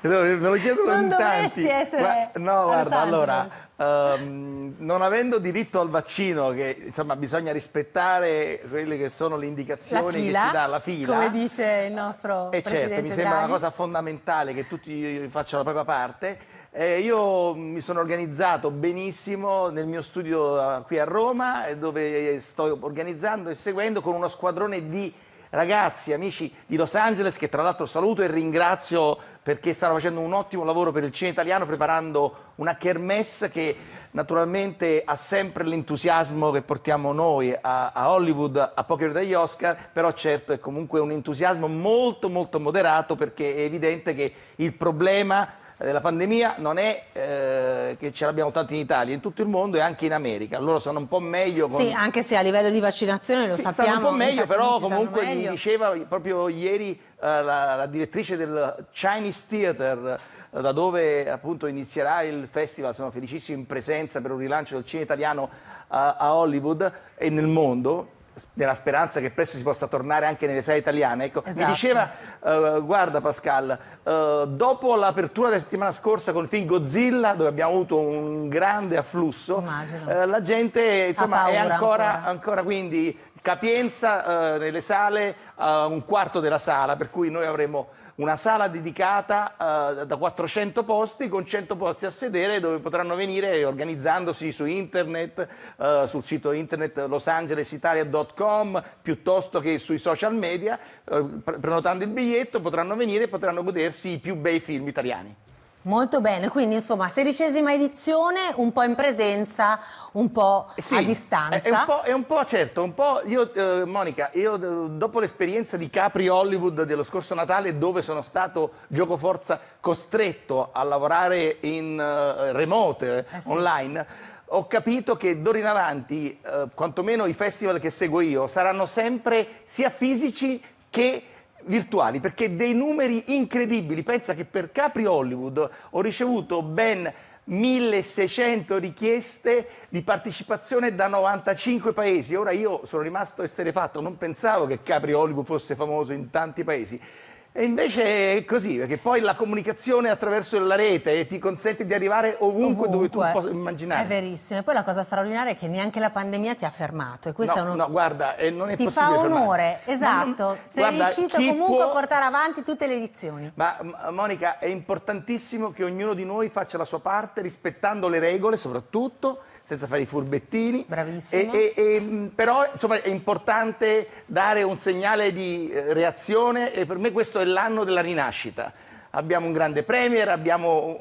Me lo chiedono non in tanti. dovresti essere no, guarda, allora, non avendo diritto al vaccino, che insomma bisogna rispettare quelle che sono le indicazioni che ci dà la fila, come dice il nostro presidente certo, mi sembra una cosa fondamentale che tutti facciano la propria parte. Io mi sono organizzato benissimo nel mio studio qui a Roma, dove sto organizzando e seguendo con uno squadrone di ragazzi, amici di Los Angeles, che tra l'altro saluto e ringrazio perché stanno facendo un ottimo lavoro per il cinema italiano, preparando una kermesse che naturalmente ha sempre l'entusiasmo che portiamo noi a Hollywood a poche ore dagli Oscar, però certo è comunque un entusiasmo molto molto moderato, perché è evidente che il problema della pandemia non è che ce l'abbiamo tanto in Italia, in tutto il mondo e anche in America. Loro sono un po' meglio Sì, anche se a livello di vaccinazione lo sappiamo, stanno un po' meglio, però comunque mi diceva proprio ieri la direttrice del Chinese Theatre, da dove appunto inizierà il festival. Sono felicissimo in presenza per un rilancio del cinema italiano a Hollywood e nel mondo, nella speranza che presto si possa tornare anche nelle sale italiane. Ecco, mi diceva, guarda Pascal, dopo l'apertura della settimana scorsa con il film Godzilla, dove abbiamo avuto un grande afflusso, la gente insomma è ancora quindi capienza nelle sale, un quarto della sala, per cui noi avremo una sala dedicata da 400 posti, con 100 posti a sedere, dove potranno venire organizzandosi su internet, sul sito internet losangelesitalia.com, piuttosto che sui social media, prenotando il biglietto potranno venire e potranno godersi i più bei film italiani. Molto bene, quindi insomma 16ª edizione, un po' in presenza, un po' a distanza. È un po' certo, un po'. Io, Monica, dopo l'esperienza di Capri Hollywood dello scorso Natale, dove sono stato giocoforza costretto a lavorare in remote, online, ho capito che d'ora in avanti, quantomeno i festival che seguo io, saranno sempre sia fisici che virtuali, perché dei numeri incredibili. Pensa che per Capri Hollywood ho ricevuto ben 1600 richieste di partecipazione da 95 paesi. Ora io sono rimasto esterrefatto, non pensavo che Capri Hollywood fosse famoso in tanti paesi. E invece è così, perché poi la comunicazione attraverso la rete ti consente di arrivare ovunque. Dove tu possa immaginare. È verissimo. E poi la cosa straordinaria è che neanche la pandemia ti ha fermato. E questo no, guarda, non è ti possibile fa onore, fermarsi. esatto. Sei riuscito comunque a portare avanti tutte le edizioni. Ma Monica, è importantissimo che ognuno di noi faccia la sua parte, rispettando le regole soprattutto, senza fare i furbettini. Bravissimo. Però insomma è importante dare un segnale di reazione, e per me questo è l'anno della rinascita. Abbiamo un grande premier, abbiamo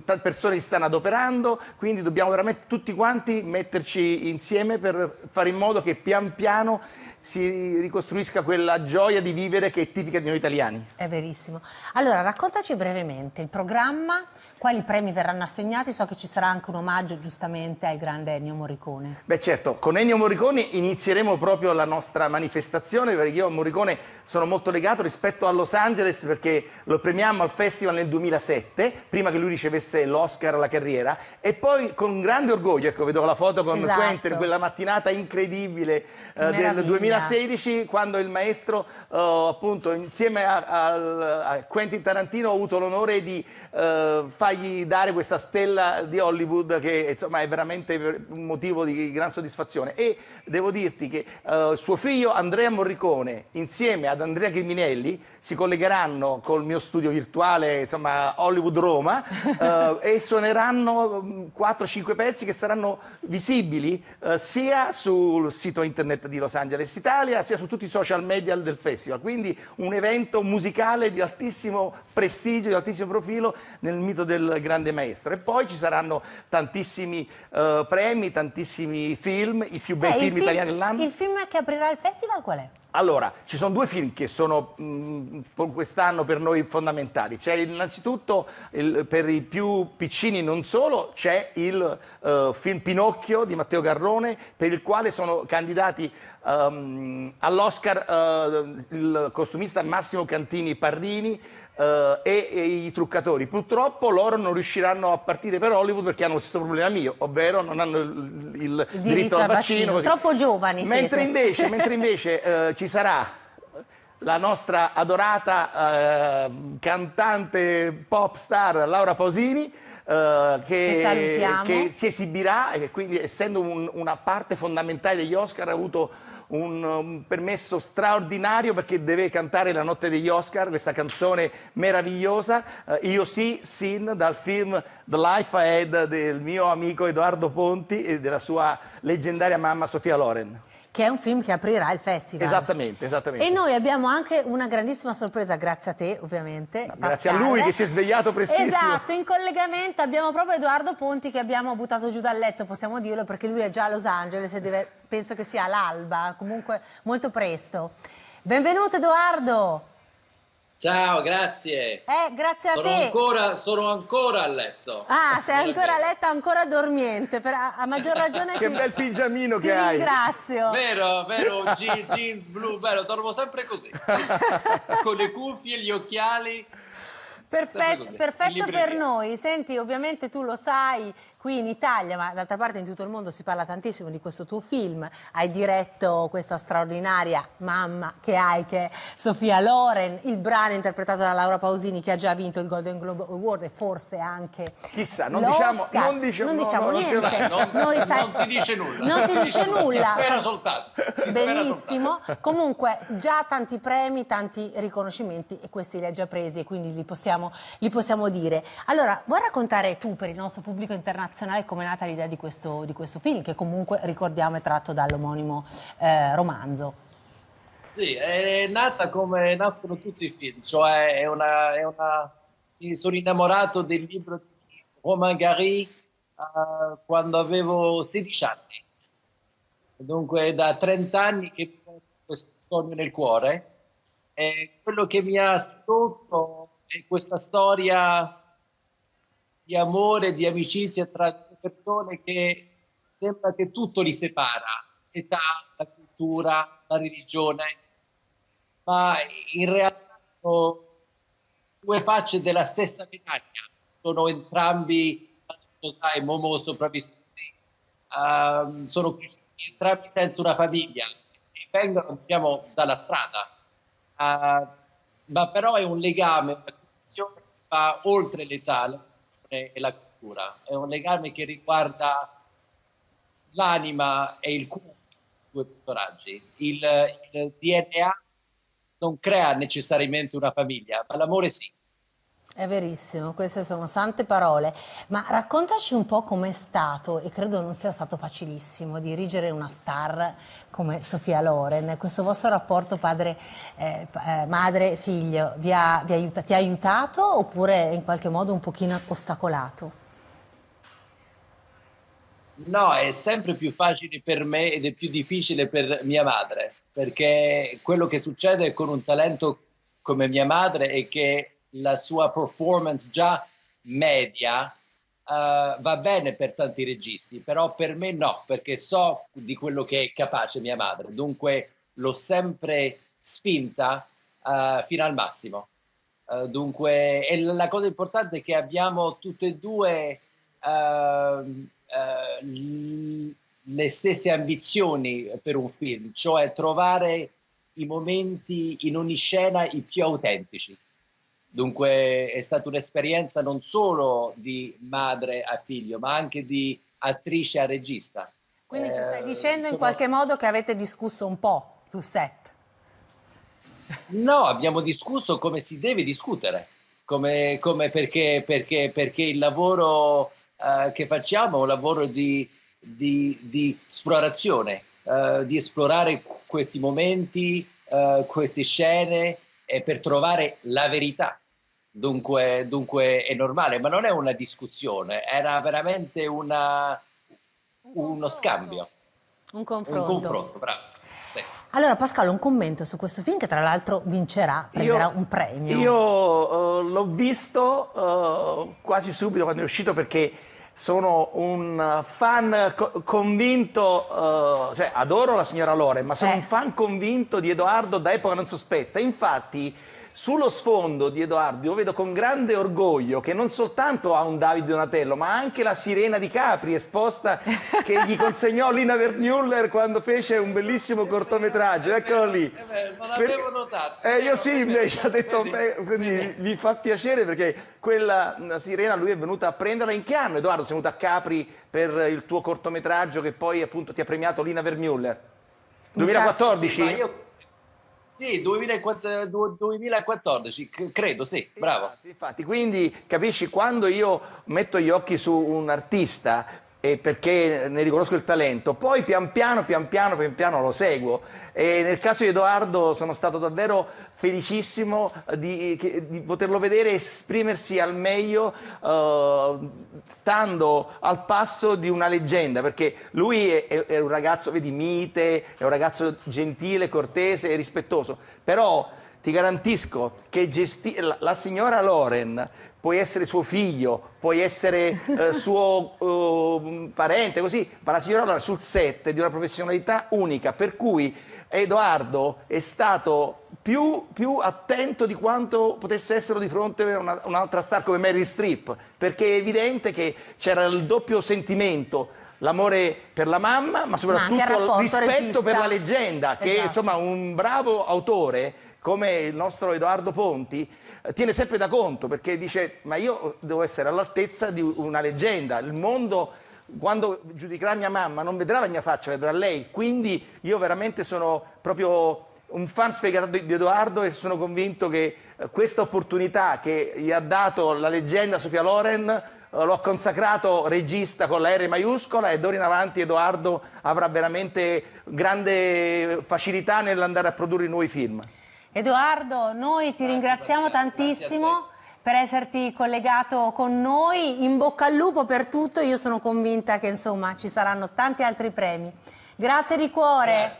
tante persone che stanno adoperando, quindi dobbiamo veramente tutti quanti metterci insieme per fare in modo che pian piano si ricostruisca quella gioia di vivere che è tipica di noi italiani. È verissimo. Allora, raccontaci brevemente il programma, quali premi verranno assegnati. So che ci sarà anche un omaggio giustamente al grande Ennio Morricone. Beh certo, con Ennio Morricone inizieremo proprio la nostra manifestazione, perché io a Morricone sono molto legato rispetto a Los Angeles, perché lo premiammo al festival nel 2007, prima che lui ricevesse l'Oscar alla carriera, e poi con grande orgoglio, ecco, vedo la foto con Quentin, quella mattinata incredibile del 2016, quando il maestro appunto insieme a Quentin Tarantino ho avuto l'onore di fargli dare questa stella di Hollywood, che insomma è veramente un motivo di gran soddisfazione. E devo dirti che suo figlio Andrea Morricone insieme ad Andrea Criminelli si collegheranno col mio studio virtuale, insomma Hollywood Roma, e suoneranno 4-5 pezzi che saranno visibili sia sul sito internet di Los Angeles Italia, sia su tutti i social media del festival. Quindi un evento musicale di altissimo prestigio, di altissimo profilo nel mito del grande maestro. E poi ci saranno tantissimi premi, tantissimi film, i più bei film italiani dell'anno. Il film che aprirà il festival qual è? Allora, ci sono due film che sono quest'anno per noi fondamentali. C'è innanzitutto, per i più piccini non solo, c'è il film Pinocchio di Matteo Garrone, per il quale sono candidati all'Oscar il costumista Massimo Cantini Parrini e i truccatori. Purtroppo loro non riusciranno a partire per Hollywood perché hanno lo stesso problema mio, ovvero non hanno il diritto al vaccino. Così. Troppo giovani mentre invece ci sarà la nostra adorata cantante pop star Laura Pausini, che si esibirà, e quindi essendo una parte fondamentale degli Oscar ha avuto un permesso straordinario, perché deve cantare la notte degli Oscar, questa canzone meravigliosa, Io sì, Sin, dal film The Life Ahead del mio amico Edoardo Ponti e della sua leggendaria mamma Sofia Loren. Che è un film che aprirà il festival. Esattamente. E noi abbiamo anche una grandissima sorpresa, grazie a te ovviamente. Grazie Pascal. a lui che si è svegliato prestissimo. Esatto, in collegamento abbiamo proprio Edoardo Ponti che abbiamo buttato giù dal letto, possiamo dirlo, perché lui è già a Los Angeles e penso che sia all'alba, comunque molto presto. Benvenuto Edoardo. Ciao, grazie. Grazie a te. Sono ancora a letto. Ah, sei ancora a letto, ancora dormiente, a maggior ragione che bel pigiamino che hai. Ti ringrazio. Vero, jeans blu, bello, dormo sempre così. Con le cuffie, gli occhiali. Perfetto per noi. Senti, ovviamente tu lo sai, qui in Italia, ma d'altra parte in tutto il mondo si parla tantissimo di questo tuo film. Hai diretto questa straordinaria mamma che hai, che è Sofia Loren, il brano interpretato da Laura Pausini, che ha già vinto il Golden Globe Award e forse anche chissà, non diciamo niente. Non si dice nulla. Non si dice nulla. Si spera soltanto. Benissimo. Comunque già tanti premi, tanti riconoscimenti, e questi li hai già presi e quindi li possiamo dire. Allora, vuoi raccontare tu per il nostro pubblico internazionale come è nata l'idea di questo film, che comunque ricordiamo è tratto dall'omonimo romanzo? Sì, è nata come nascono tutti i film, cioè mi sono innamorato del libro di Romain Gary quando avevo 16 anni. Dunque da 30 anni che ho questo sogno nel cuore, e quello che mi ha sedotto è questa storia di amore, di amicizia tra due persone che sembra che tutto li separa, l'età, la cultura, la religione, ma in realtà sono due facce della stessa medaglia. Sono entrambi, lo sai, Momo sopravvissuti, sono cresciuti entrambi senza una famiglia e vengono, diciamo, dalla strada. Ma però è un legame, una connessione che va oltre l'età, la religione e la cultura. È un legame che riguarda l'anima e il cuore dei due personaggi. Il DNA non crea necessariamente una famiglia, ma l'amore sì. È verissimo, queste sono sante parole, ma raccontaci un po' com'è stato, e credo non sia stato facilissimo, dirigere una star come Sophia Loren. Questo vostro rapporto madre-figlio ti ha aiutato oppure in qualche modo un pochino ostacolato? No, è sempre più facile per me ed è più difficile per mia madre, perché quello che succede con un talento come mia madre è che la sua performance già media va bene per tanti registi, però per me no, perché so di quello che è capace mia madre, dunque l'ho sempre spinta fino al massimo. Dunque, e la cosa importante è che abbiamo tutte e due le stesse ambizioni per un film, cioè trovare i momenti in ogni scena i più autentici. Dunque è stata un'esperienza non solo di madre a figlio, ma anche di attrice a regista. Quindi ci stai dicendo in qualche modo che avete discusso un po' sul set? No, abbiamo discusso come si deve discutere, perché il lavoro che facciamo è un lavoro di esplorazione, di esplorare questi momenti, queste scene per trovare la verità. Dunque è normale, ma non è una discussione, era veramente uno scambio. Un confronto. Un confronto, bravo. Sì. Allora Pascal, un commento su questo film che tra l'altro prenderà un premio. Io l'ho visto quasi subito quando è uscito perché sono un fan convinto, cioè adoro la signora Loren, ma sono un fan convinto di Edoardo da epoca non sospetta. Infatti sullo sfondo di Edoardo io vedo con grande orgoglio che non soltanto ha un Davide Donatello, ma anche la sirena di Capri esposta che gli consegnò Lina Wertmüller quando fece un bellissimo cortometraggio. Eccolo lì. Non l'avevo notato. Io sì, invece ha detto, quindi mi fa piacere perché quella sirena lui è venuta a prenderla. In che anno, Edoardo, sei venuto a Capri per il tuo cortometraggio che poi appunto ti ha premiato Lina Wertmüller? 2014? Sì, 2014, credo, sì, bravo. Infatti, quindi capisci, quando io metto gli occhi su un artista perché ne riconosco il talento, poi pian piano lo seguo. E nel caso di Edoardo sono stato davvero felicissimo di poterlo vedere esprimersi al meglio, stando al passo di una leggenda, perché lui è un ragazzo, vedi, mite, è un ragazzo gentile, cortese e rispettoso, però ti garantisco che la signora Loren puoi essere suo figlio, puoi essere suo parente, così, ma la signora Loren sul set è di una professionalità unica, per cui Edoardo è stato più attento di quanto potesse essere di fronte a un'altra star come Meryl Streep, perché è evidente che c'era il doppio sentimento, l'amore per la mamma, ma soprattutto il rispetto per la leggenda, che insomma un bravo autore come il nostro Edoardo Ponti tiene sempre da conto, perché dice ma io devo essere all'altezza di una leggenda, il mondo quando giudicherà mia mamma non vedrà la mia faccia, vedrà lei, quindi io veramente sono proprio un fan sfegatato di Edoardo e sono convinto che questa opportunità che gli ha dato la leggenda Sophia Loren lo ha consacrato regista con la R maiuscola e d'ora in avanti Edoardo avrà veramente grande facilità nell'andare a produrre i nuovi film. Edoardo, noi ti ringraziamo tantissimo per esserti collegato con noi, in bocca al lupo per tutto, io sono convinta che insomma ci saranno tanti altri premi. Grazie di cuore.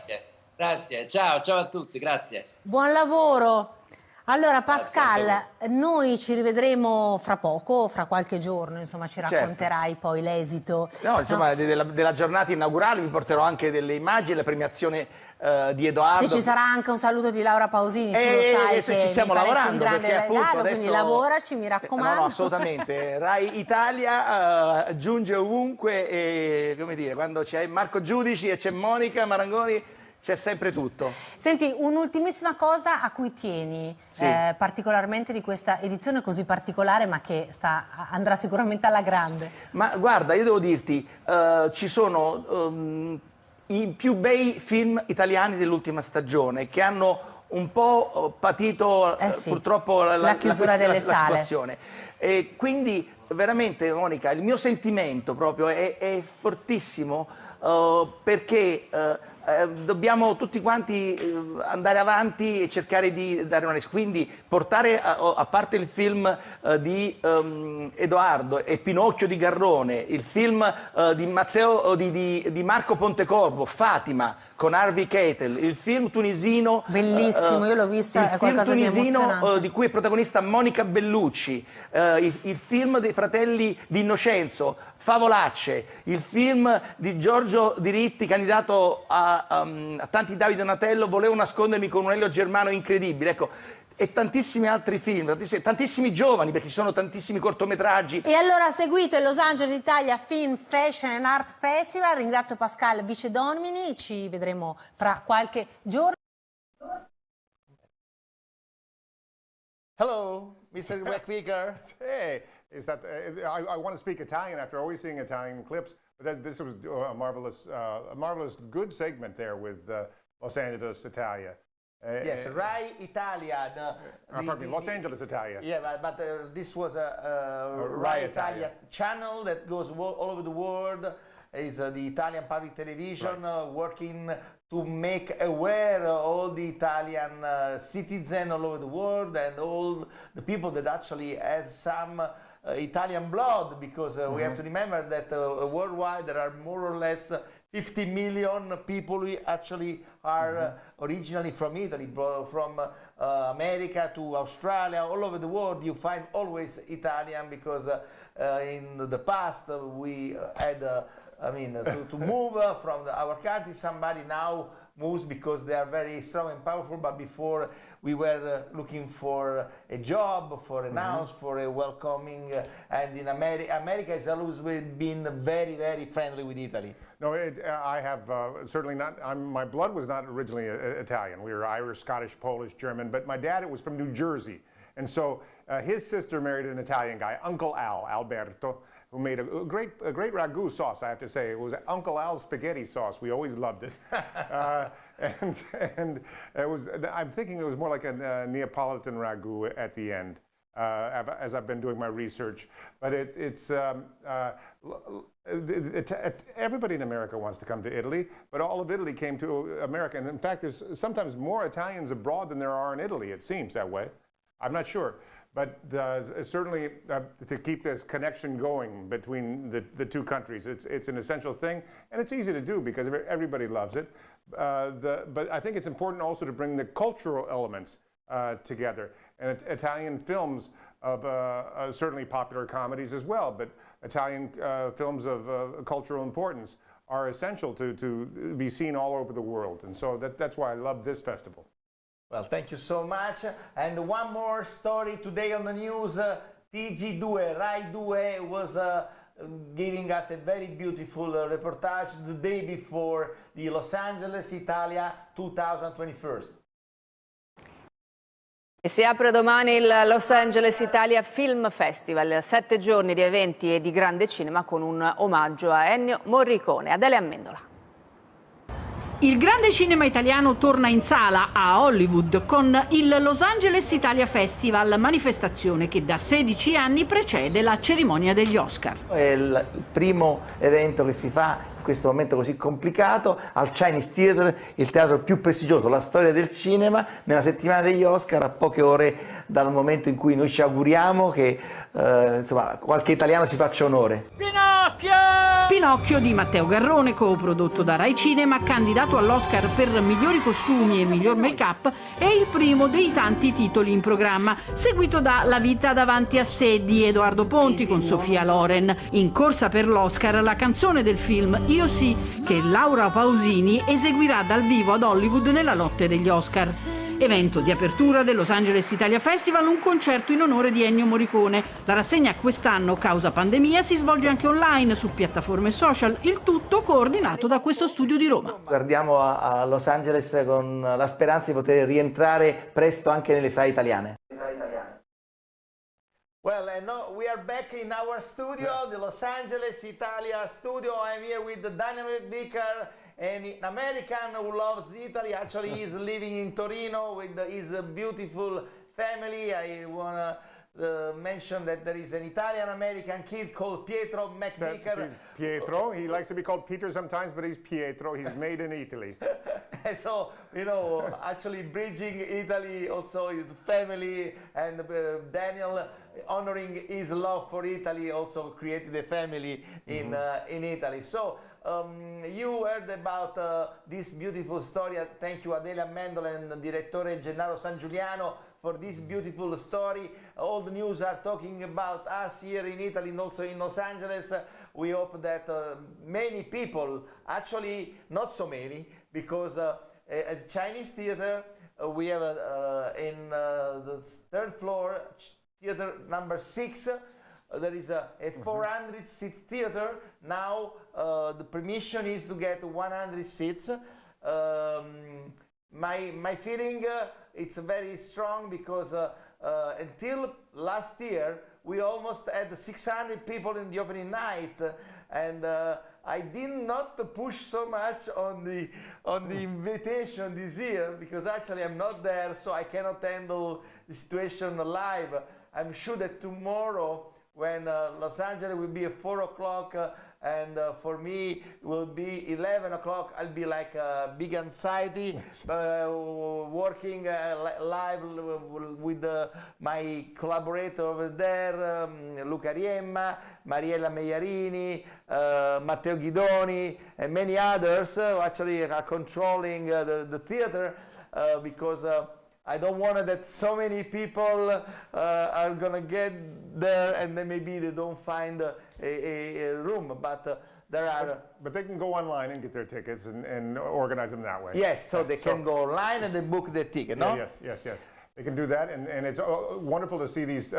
Grazie, ciao a tutti, grazie. Buon lavoro. Allora Pascal, noi ci rivedremo fra poco, fra qualche giorno, insomma ci racconterai poi l'esito. No, insomma, della giornata inaugurale vi porterò anche delle immagini, la premiazione di Edoardo. Se ci sarà anche un saluto di Laura Pausini, tu lo sai che ci stiamo lavorando, un grande perché appunto regalo, adesso... quindi lavoraci, mi raccomando. No, assolutamente. Rai Italia giunge ovunque e, come dire, quando c'è Marco Giudici e c'è Monica Marangoni, c'è sempre tutto. Senti, un'ultimissima cosa a cui tieni particolarmente di questa edizione così particolare, ma che andrà sicuramente alla grande. Ma guarda, io devo dirti, ci sono i più bei film italiani dell'ultima stagione che hanno un po' patito purtroppo la chiusura delle sale. Situazione. E quindi veramente, Monica, il mio sentimento proprio è fortissimo perché dobbiamo tutti quanti andare avanti e cercare di dare una risposta. Quindi portare, a parte il film di Edoardo e Pinocchio di Garrone, il film di Marco Pontecorvo, Fatima, con Harvey Keitel, il film tunisino... Bellissimo, io l'ho visto, è qualcosa di emozionante. Di cui è protagonista Monica Bellucci, il film dei fratelli di Innocenzo, Favolacce, il film di Giorgio Diritti, candidato a tanti Davide Donatello, Volevo nascondermi con un Elio Germano incredibile, ecco, e tantissimi altri film, tantissimi giovani, perché ci sono tantissimi cortometraggi. E allora seguite Los Angeles Italia Film, Fashion and Art Festival. Ringrazio Pascal Vicedomini, ci vedremo fra qualche giorno. Hello, Mr. Weckwicker. Hey, I want to speak Italian after always seeing Italian clips. But this was a marvelous, good segment there with Los Angeles Italia. Yes, Rai Italia. Pardon me, Los Angeles Italia. Yeah, but this was a Rai Italia channel that goes all over the world. Is the Italian public television working to make aware all the Italian citizens all over the world and all the people that actually has some Italian blood, because we have to remember that worldwide there are more or less 50 million people who actually are originally from Italy, from America to Australia, all over the world. You find always Italian, because in the past we had to move from our country. Somebody now moves because they are very strong and powerful, but before we were looking for a job, for an house, for a welcoming, and in America has always been very, very friendly with Italy. No, I have certainly not. My blood was not originally Italian. We were Irish, Scottish, Polish, German, but my dad was from New Jersey, and so his sister married an Italian guy, Uncle Al, Alberto, who made a great ragu sauce, I have to say. It was Uncle Al's spaghetti sauce. We always loved it. And it was, I'm thinking it was more like a Neapolitan ragu at the end, as I've been doing my research. But everybody in America wants to come to Italy, but all of Italy came to America. And in fact, there's sometimes more Italians abroad than there are in Italy. It seems that way. I'm not sure. But certainly to keep this connection going between the two countries, it's an essential thing, and it's easy to do because everybody loves it. But I think it's important also to bring the cultural elements together. And Italian films of certainly popular comedies as well, but Italian films of cultural importance are essential to be seen all over the world. And so that's why I love this festival. Well, thank you so much. And one more story today on the news. TG2, Rai 2 was giving us a very beautiful reportage the day before the Los Angeles Italia 2021. E si apre domani il Los Angeles Italia Film Festival, 7 giorni di eventi e di grande cinema con un omaggio a Ennio Morricone. Adele Amendola. Il grande cinema italiano torna in sala a Hollywood con il Los Angeles Italia Festival, manifestazione che da 16 anni precede la cerimonia degli Oscar. È il primo evento che si fa in questo momento così complicato al Chinese Theatre, il teatro più prestigioso, la storia del cinema, nella settimana degli Oscar, a poche ore dal momento in cui noi ci auguriamo che insomma, qualche italiano ci faccia onore. Pinocchio! Pinocchio di Matteo Garrone, coprodotto da Rai Cinema, candidato all'Oscar per migliori costumi e miglior make-up, è il primo dei tanti titoli in programma, seguito da La vita davanti a sé di Edoardo Ponti con Sofia Loren. In corsa per l'Oscar la canzone del film Io sì, che Laura Pausini eseguirà dal vivo ad Hollywood nella notte degli Oscar. Evento di apertura del Los Angeles Italia Festival, un concerto in onore di Ennio Morricone. La rassegna quest'anno, causa pandemia, si svolge anche online su piattaforme social, il tutto coordinato da questo studio di Roma. Guardiamo a Los Angeles con la speranza di poter rientrare presto anche nelle sale italiane. Well, and now we are back in our studio, the Los Angeles Italia studio. I'm here with Daniel Vicar, an American who loves Italy. Actually, he's living in Torino with his beautiful family. I want to mention that there is an Italian-American kid called Pietro McVicar. Pietro. He likes to be called Peter sometimes, but he's Pietro. He's made in Italy. And so, you know, actually bridging Italy, also his family, and Daniel, honoring his love for Italy, also created a family in Italy. So, you heard about this beautiful story. Thank you, Adele Amendola and Direttore Gennaro San Giuliano, for this beautiful story. All the news are talking about us here in Italy and also in Los Angeles. We hope that many people, actually not so many, because at the Chinese theater, we have in the third floor, theater number 6, there is a 400 seat theater. Now the permission is to get 100 seats. My feeling it's very strong because until last year we almost had 600 people in the opening night, and I did not push so much on the invitation this year because actually I'm not there, so I cannot handle the situation live. I'm sure that tomorrow, when Los Angeles will be at 4 o'clock and for me will be 11 o'clock, I'll be like big anxiety, working live with my collaborator over there, Luca Riemma, Mariella Meiarini, Matteo Guidoni, and many others who actually are controlling the theater because I don't want that so many people are gonna get there and then maybe they don't find a room, but there are... But they can go online and get their tickets and organize them that way. Yes, so they can go online and they book their ticket, no? Yes. They can do that, and it's wonderful to see these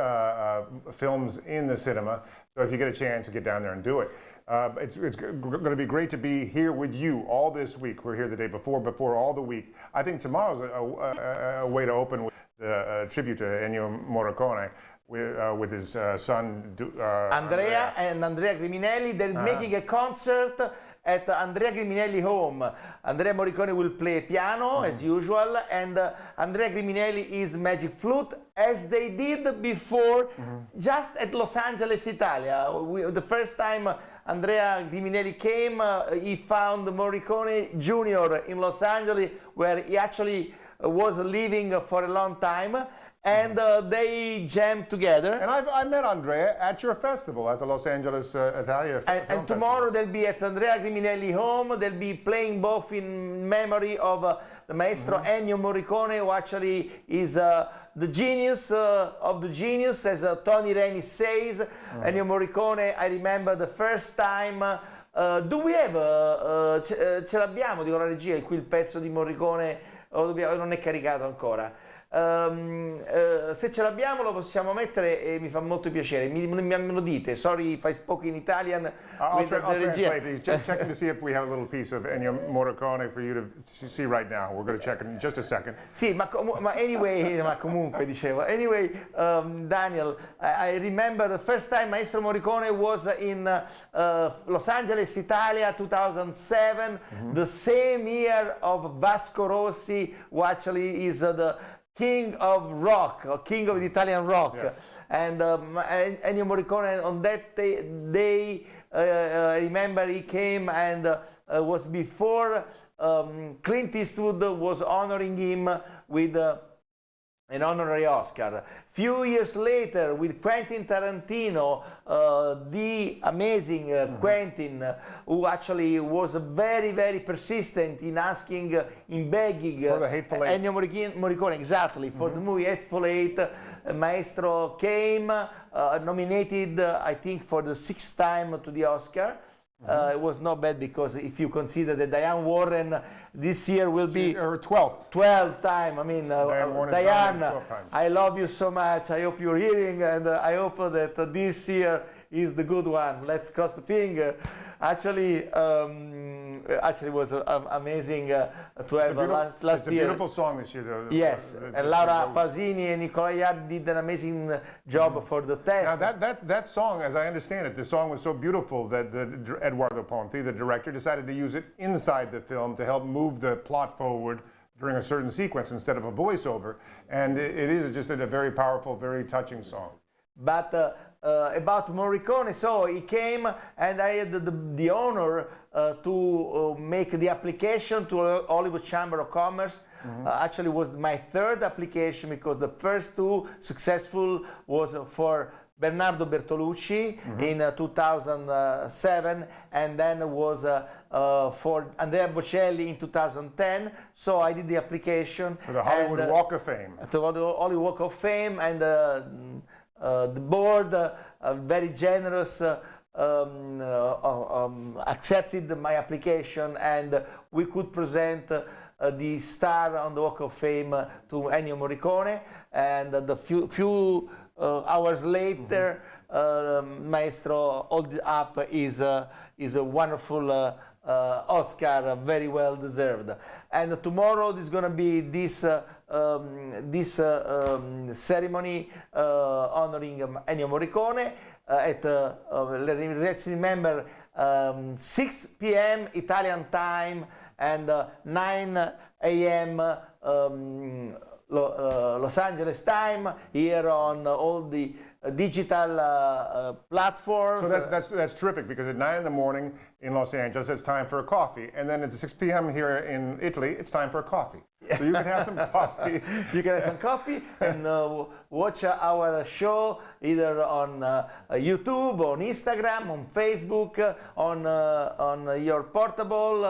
films in the cinema. So if you get a chance to get down there and do it. It's going to be great to be here with you all this week. We're here the day before all the week. I think tomorrow's a way to open with the tribute to Ennio Morricone with his son Andrea and Andrea Griminelli. They're making a concert at Andrea Griminelli home. Andrea Morricone will play piano as usual, and Andrea Griminelli is magic flute, as they did before, just at Los Angeles Italia. The first time Andrea Griminelli came, he found Morricone Jr. in Los Angeles, where he actually was living for a long time. And they jammed together. And I met Andrea at your festival, at the Los Angeles Italia Film and tomorrow they'll be at Andrea Griminelli home. They'll be playing both in memory of the maestro Ennio Morricone, who actually is the genius of the genius, as Tony Reni says. Ennio Morricone, I remember the first time. Do we have, ce l'abbiamo, dico la regia, qui il pezzo di Morricone, non è caricato ancora. Se ce l'abbiamo lo possiamo mettere e mi fa molto piacere. Me lo dite. Sorry if I spoke in Italian. I'll translate. He's checking to see if we have a little piece of Ennio Morricone for you to see right now. We're going to check in just a second. Sì, ma comunque dicevo. Anyway, Daniel, I remember the first time Maestro Morricone was in Los Angeles, Italia, 2007, the same year of Vasco Rossi, who actually is the king of rock, or king of the Italian rock. Yes. And Ennio Morricone on that day, I remember he came and was before Clint Eastwood was honoring him with an honorary Oscar. Few years later, with Quentin Tarantino, the amazing Quentin, who actually was very, very persistent in asking, in begging for the Hateful Eight. Ennio Morricone, exactly, for the movie Hateful Eight. Maestro came, nominated, I think, for the 6th time to the Oscar. It was not bad, because if you consider that Diane Warren this year will be her 12th time. I mean, Diane, 12 times. I love you so much. I hope you're hearing, and I hope that this year is the good one. Let's cross the finger. Actually, it was amazing to have last year. It's a beautiful song this year, though. Yes, and Laura Pausini and Nicola Iardi did an amazing job for the test. Now that song, as I understand it, the song was so beautiful that Eduardo Ponti, the director, decided to use it inside the film to help move the plot forward during a certain sequence instead of a voiceover. And it is just a very powerful, very touching song. But about Morricone, so he came, and I had the honor to make the application to Hollywood Chamber of Commerce. Actually, it was my 3rd application, because the first 2 successful was for Bernardo Bertolucci in 2007, and then was for Andrea Bocelli in 2010. So I did the application for the Hollywood Walk of Fame. To the Hollywood Walk of Fame, and the board, very generous, accepted my application, and we could present the star on the Walk of Fame to Ennio Morricone. And the few hours later, Maestro hold up is a wonderful Oscar, very well deserved. And tomorrow there's going to be this ceremony honoring Ennio Morricone at let's remember 6 p.m. Italian time and 9 a.m. Los Angeles time, here on all the digital platforms. So that's terrific, because at 9 in the morning in Los Angeles, it's time for a coffee. And then at 6 p.m. here in Italy, it's time for a coffee. So you can have some coffee. You can have some coffee and watch our show either on YouTube, on Instagram, on Facebook, on your portable,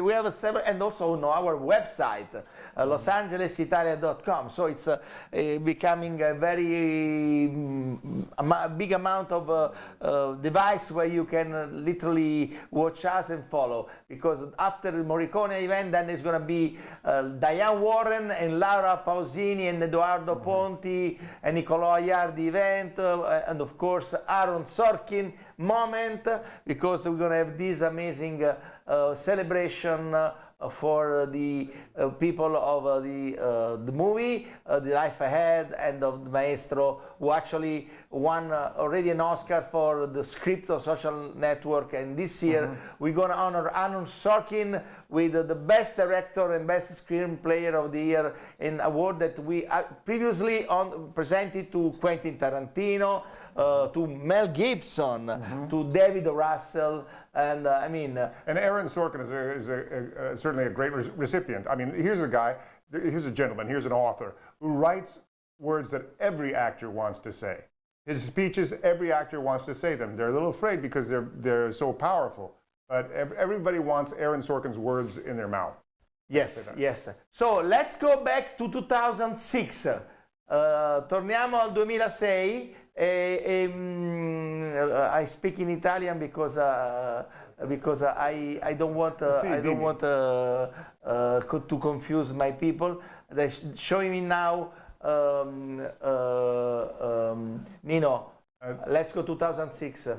we have several, and also on our website, losangelesitalia.com. So it's becoming a very big amount of device where you can literally watch us and follow, because after the Morricone event, then there's going to be Diane Warren and Laura Pausini and Eduardo Ponti and Nicola Iardi event, and of course Aaron Sorkin moment, because we're going to have this amazing celebration for the people of the movie, The Life Ahead, and of the Maestro, who actually won already an Oscar for the script of Social Network. And this year we're going to honor Aaron Sorkin with the Best Director and Best Screenplayer of the Year, an award that we previously presented to Quentin Tarantino, to Mel Gibson, to David Russell, and And Aaron Sorkin is certainly a great recipient. I mean, here's a guy, here's a gentleman, here's an author who writes words that every actor wants to say. His speeches, every actor wants to say them. They're a little afraid because they're so powerful. But everybody wants Aaron Sorkin's words in their mouth. Yes, yes. So let's go back to 2006. Torniamo al 2006. I speak in Italian because I don't want to confuse my people. They're showing me now. Nino, let's go 2006.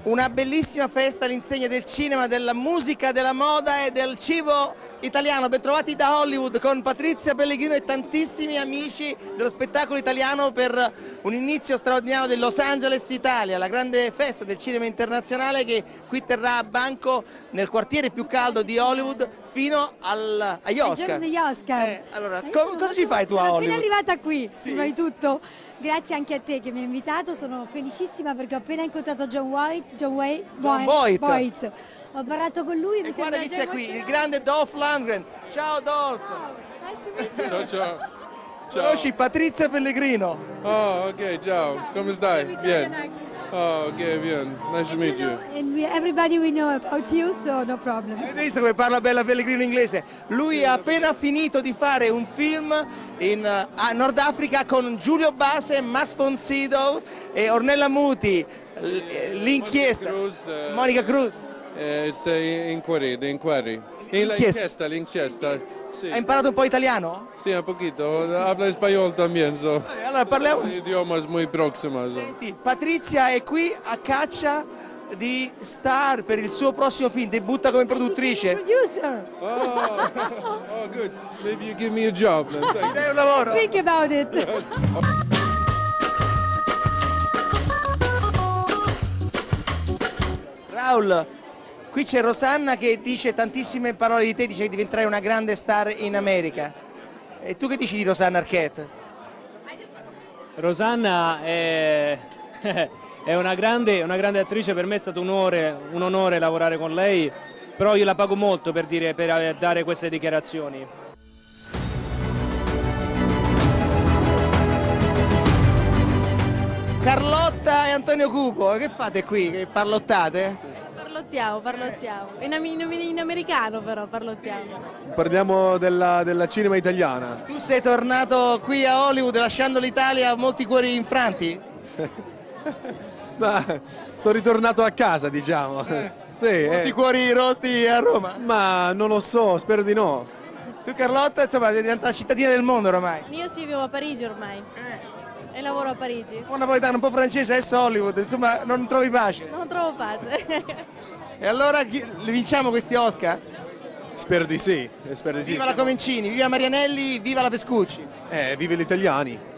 Una bellissima festa all'insegna del cinema, della musica, della moda e del cibo italiano, bentrovati da Hollywood con Patrizia Pellegrino e tantissimi amici dello spettacolo italiano per un inizio straordinario del Los Angeles Italia, la grande festa del cinema internazionale che qui terrà a banco nel quartiere più caldo di Hollywood fino agli Oscar. Degli Oscar. Allora, cosa ci fai tu a Sono Hollywood? appena arrivata qui, prima di tutto. Grazie anche a te che mi hai invitato, sono felicissima perché ho appena incontrato John Voight. Ho parlato con lui e mi Guarda sembra chi già c'è qui, il emozionato. grande Dolph Lundgren. Ciao Dolph! Nice to meet you. Ciao. Conosci Patrizia Pellegrino? Oh, ok, ciao. Come stai? Bien. Oh, ok, bien. Nice to meet you. And everybody we know about you, so no problem. Avete visto come parla bella Pellegrino inglese? Lui ha appena finito di fare un film a Nord Africa con Giulio Base, Mas von Sydow e Ornella Muti, l'inchiesta, Monica Cruz. It's inquiry. L'inchiesta. Sì. Hai imparato un po' italiano? Sì, un poquito. Habla español también, so. Allora parliamo. Idiomas muy próximos. Senti, Patrizia è qui a caccia di star per il suo prossimo film, debutta come produttrice. Producer. Oh, good. Maybe you give me a job. Then. Ti dai un lavoro? Think about it. Raul, qui c'è Rosanna che dice tantissime parole di te, dice che diventerai una grande star in America. E tu che dici di Rosanna Arquette? Rosanna è, è una grande attrice, per me è stato un onore lavorare con lei, però io la pago molto per dare queste dichiarazioni. Carlotta e Antonio Cupo, che fate qui? Che parlottate? Parlottiamo. In americano però parlottiamo. Parliamo della cinema italiana. Tu sei tornato qui a Hollywood lasciando l'Italia, molti cuori infranti? Ma sono ritornato a casa, diciamo. Sì, molti cuori rotti a Roma? Ma non lo so, spero di no. Tu Carlotta, insomma, sei diventata cittadina del mondo ormai. Io sì, vivo a Parigi ormai. E lavoro a Parigi. Un po' napoletano, un po' francese, adesso Hollywood, insomma, non trovi pace. Non trovo pace. E allora li vinciamo questi Oscar? Spero di sì. Viva la Comencini, viva Marianelli, viva la Pescucci. Viva gli italiani.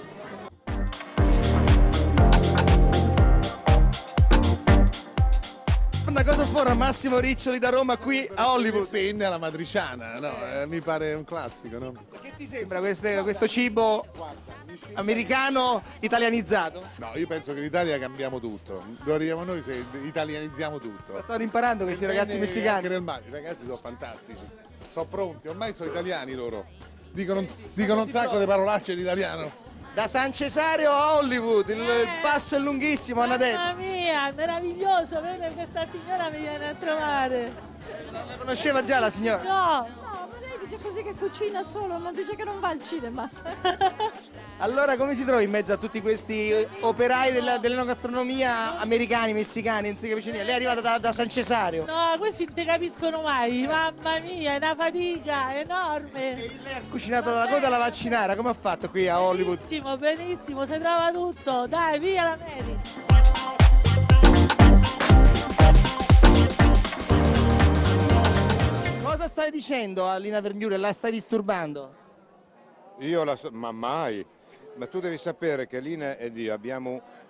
Da cosa sforra Massimo Riccioli da Roma qui a Hollywood? Penne alla matriciana, no? Mi pare un classico, no? Che ti sembra questo cibo americano italianizzato? No, io penso che in Italia cambiamo tutto. Dove arriviamo noi se italianizziamo tutto. Ma stanno imparando questi ragazzi messicani? Anche nel mare, i ragazzi sono fantastici. Sono pronti, ormai sono italiani loro. Dicono un sacco di parolacce in italiano. Da San Cesareo a Hollywood, il passo è lunghissimo, hanno detto. Mamma mia, meraviglioso, vede questa signora mi viene a trovare. La conosceva già la signora? No, ma lei dice così che cucina solo, non dice che non va al cinema. Allora come si trova in mezzo a tutti questi operai dell'enogastronomia americani, messicani, non si capisce niente? Lei è arrivata da San Cesareo. no, questi non ti capiscono mai, mamma mia, è una fatica enorme. E lei ha cucinato la coda alla vaccinara, come ha fatto qui a Hollywood? Benissimo, si trova tutto, dai, via l'America. Cosa stai dicendo a Lina Vergnure? La stai disturbando? Ma mai. Ma tu devi sapere che Lina ed io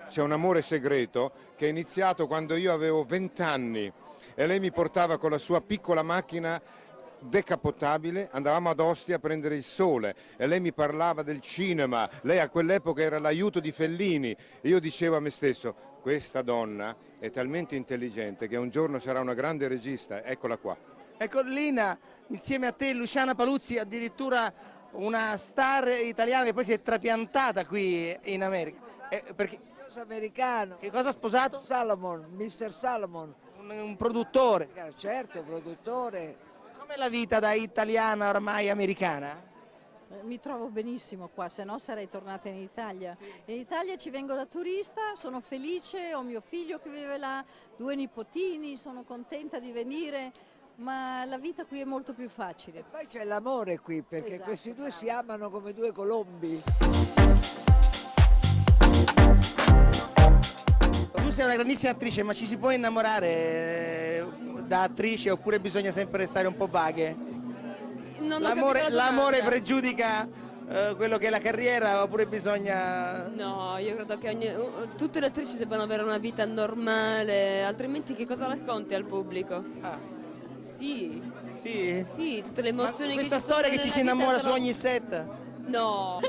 c'è un amore segreto che è iniziato quando io avevo 20 anni e lei mi portava con la sua piccola macchina decapotabile, andavamo ad Ostia a prendere il sole e lei mi parlava del cinema, lei a quell'epoca era l'aiuto di Fellini e io dicevo a me stesso, questa donna è talmente intelligente che un giorno sarà una grande regista, eccola qua. Ecco Lina, insieme a te Luciana Paluzzi, addirittura una star italiana che poi si è trapiantata qui in America. Perché Americano. Che cosa ha sposato? Salomon, Mr. Salomon. Un produttore. Certo, produttore. Com'è la vita da italiana ormai americana? Mi trovo benissimo qua, se no sarei tornata in Italia. In Italia ci vengo da turista, sono felice, ho mio figlio che vive là, 2 nipotini, sono contenta di venire, ma la vita qui è molto più facile. E poi c'è l'amore qui, perché esatto, questi due si amano come 2 colombi. Tu sei una grandissima attrice, ma ci si può innamorare da attrice oppure bisogna sempre restare un po' vaghe? non ho capito la domanda. L'amore pregiudica quello che è la carriera oppure bisogna... No, io credo che tutte le attrici debbano avere una vita normale, altrimenti che cosa racconti al pubblico? Sì. Sì? Sì, tutte le emozioni questa che ci sono storia che ci si nella vita innamora su sono- ogni set? No,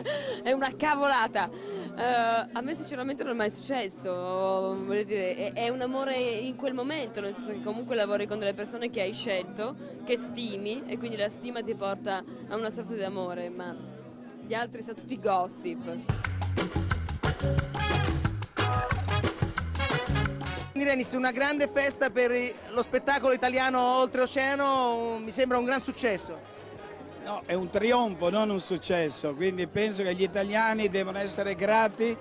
è una cavolata. A me sinceramente non è mai successo, voglio dire, è un amore in quel momento, nel senso che comunque lavori con delle persone che hai scelto, che stimi e quindi la stima ti porta a una sorta di amore, ma gli altri sono tutti gossip. Renis, una grande festa per lo spettacolo italiano oltreoceano, mi sembra un gran successo. No, è un trionfo, non un successo, quindi penso che gli italiani devono essere grati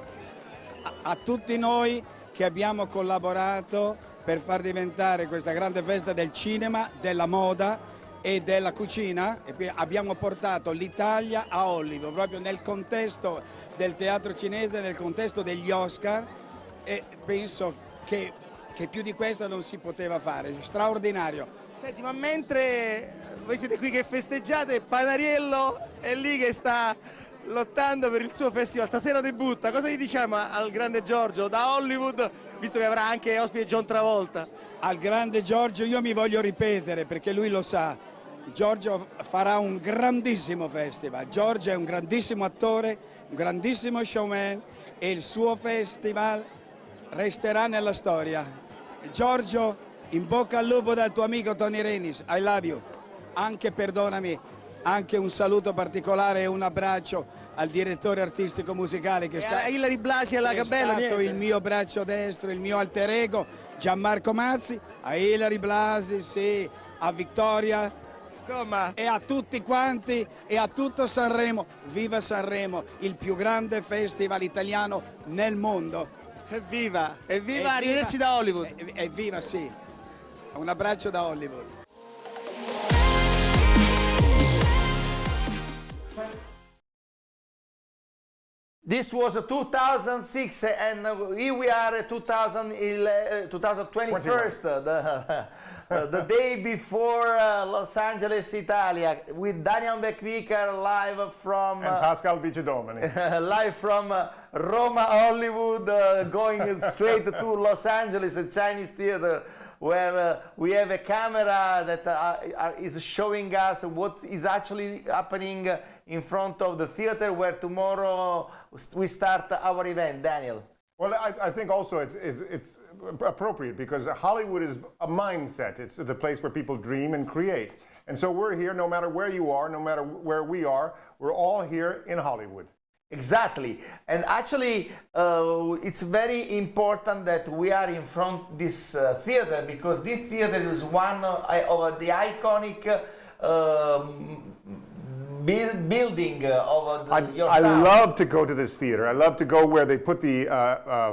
a tutti noi che abbiamo collaborato per far diventare questa grande festa del cinema, della moda e della cucina, e poi abbiamo portato l'Italia a Hollywood, proprio nel contesto del teatro cinese, nel contesto degli Oscar, e penso che più di questo non si poteva fare, straordinario. Senti, ma mentre voi siete qui che festeggiate, Panariello è lì che sta lottando per il suo festival, stasera debutta, cosa gli diciamo al grande Giorgio da Hollywood, visto che avrà anche ospite John Travolta? Al grande Giorgio io mi voglio ripetere perché lui lo sa, Giorgio farà un grandissimo festival, Giorgio è un grandissimo attore, un grandissimo showman e il suo festival resterà nella storia. Giorgio, in bocca al lupo dal tuo amico Tony Renis, I love you. Anche, perdonami, anche un saluto particolare e un abbraccio al direttore artistico musicale che a Ilari Blasi alla Gabello, è stato niente. il mio braccio destro, il mio alter ego, Gianmarco Mazzi, a Ilari Blasi, sì, a Vittoria, insomma, e a tutti quanti e a tutto Sanremo. Viva Sanremo, il più grande festival italiano nel mondo. Evviva, evviva, arrivederci da Hollywood. Evviva, sì. Un abbraccio da Hollywood. This was 2006 and here we are 2021, the day before Los Angeles, Italia, with Daniel McVicar live from... and Pascal Vicedomini. live from Roma, Hollywood, going straight to Los Angeles, a Chinese theater, where we have a camera that is showing us what is actually happening in front of the theater where tomorrow we start our event. Daniel. Well, I think also it's appropriate because Hollywood is a mindset. It's the place where people dream and create. And so we're here no matter where you are, no matter where we are, we're all here in Hollywood. Exactly, and actually it's very important that we are in front of this theater because this theater is one of the iconic building of your I town. love to go to this theater. I love to go where they put the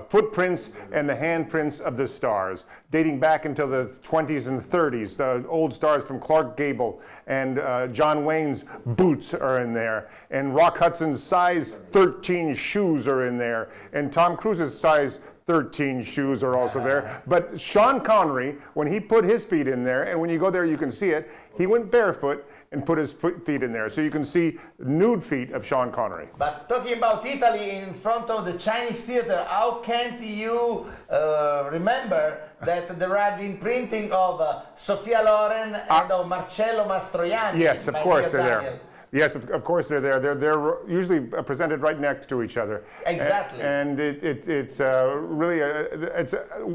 footprints and the handprints of the stars, dating back until the 20s and 30s. The old stars from Clark Gable and John Wayne's boots are in there, and Rock Hudson's size 13 shoes are in there, and Tom Cruise's size 13 shoes are also there. But Sean Connery, when he put his feet in there, and when you go there you can see it, he went barefoot and put his feet in there. So you can see nude feet of Sean Connery. But talking about Italy in front of the Chinese theater, how can't you remember that there are the imprinting of Sofia Loren and of Marcello Mastroianni? Yes, of my course dear they're Daniel. there. Yes, of course they're there. They're usually presented right next to each other. Exactly. And it's really,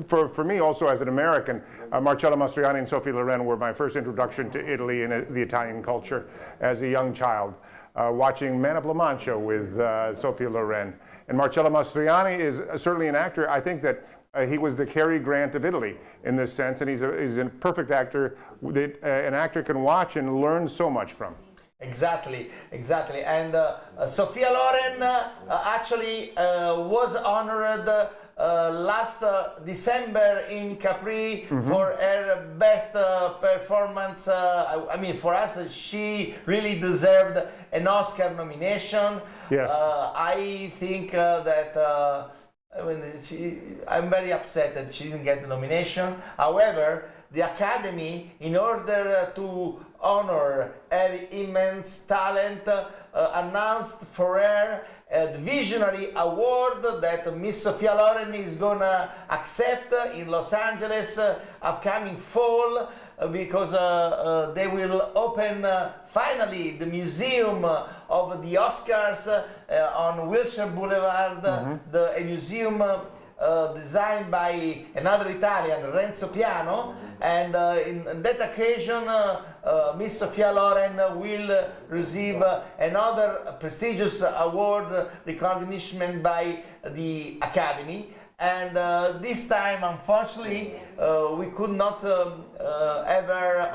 for me also as an American, Marcello Mastroianni and Sophie Loren were my first introduction to Italy and the Italian culture as a young child. Watching Man of La Mancha with Sophie Loren. And Marcello Mastroianni is certainly an actor. I think that he was the Cary Grant of Italy in this sense, and he's a perfect actor that an actor can watch and learn so much from. Exactly. And Sofia Loren actually was honored last December in Capri for her best performance. I mean, for us, she really deserved an Oscar nomination. Yes. I think that I'm very upset that she didn't get the nomination. However, the Academy, in order to honor her immense talent, announced for her the Visionary Award that Miss Sophia Loren is gonna accept in Los Angeles upcoming fall, because they will open finally the museum of the Oscars on Wilshire Boulevard, a museum designed by another Italian, Renzo Piano, and in that occasion Miss Sophia Loren will receive another prestigious award recognition by the Academy. And this time, unfortunately, we could not ever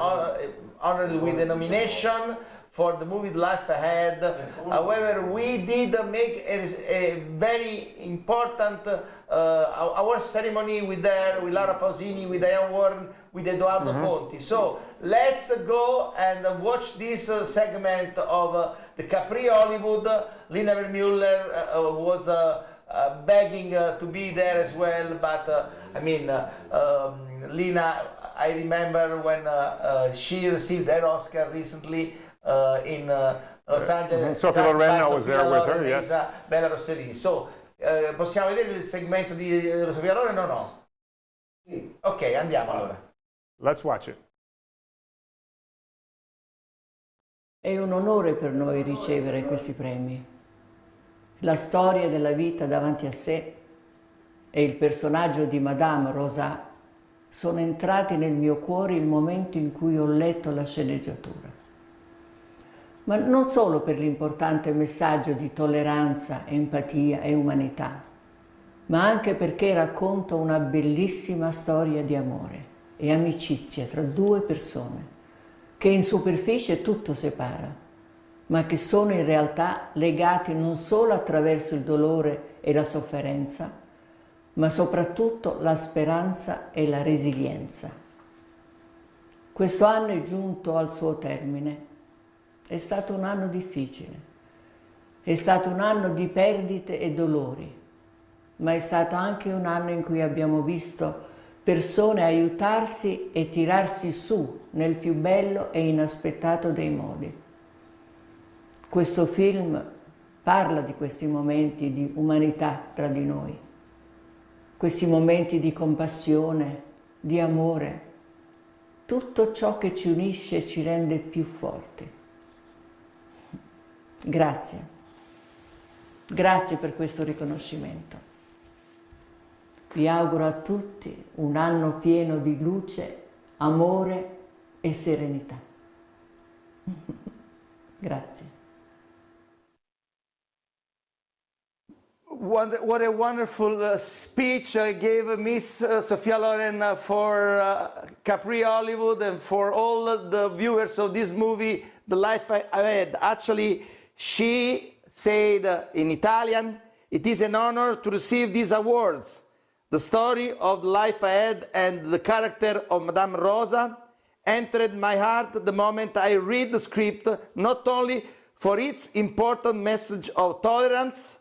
honor with a nomination for the movie Life Ahead. However, we did make a very important award ceremony with her, with Laura Pausini, with Diane Warren, with Edoardo Ponti. So let's go and watch this segment of the Capri Hollywood. Lina Vermeulen was begging to be there as well, but I mean, Lina, I remember when she received her Oscar recently in Los Angeles. Sophia Loren was there with her, yes. Bella Rossellini. So, possiamo vedere il segmento di Sophia Loren o no? Ok, andiamo allora. Let's watch it. È un onore per noi ricevere questi premi. La storia della vita davanti a sé e il personaggio di Madame Rosa sono entrati nel mio cuore il momento in cui ho letto la sceneggiatura. Ma non solo per l'importante messaggio di tolleranza, empatia e umanità, ma anche perché racconta una bellissima storia di amore e amicizia tra due persone, che in superficie tutto separa, ma che sono in realtà legati non solo attraverso il dolore e la sofferenza, ma soprattutto la speranza e la resilienza. Questo anno è giunto al suo termine. È stato un anno difficile, è stato un anno di perdite e dolori, ma è stato anche un anno in cui abbiamo visto persone aiutarsi e tirarsi su nel più bello e inaspettato dei modi. Questo film parla di questi momenti di umanità tra di noi, questi momenti di compassione, di amore, tutto ciò che ci unisce e ci rende più forti. Grazie. Grazie per questo riconoscimento. Vi auguro a tutti un anno pieno di luce, amore e serenità. Grazie. What a wonderful speech gave Miss Sophia Loren for Capri Hollywood and for all the viewers of this movie, The Life Ahead. Actually, she said in Italian, "It is an honor to receive these awards. The story of The Life Ahead and the character of Madame Rosa entered my heart the moment I read the script, not only for its important message of tolerance,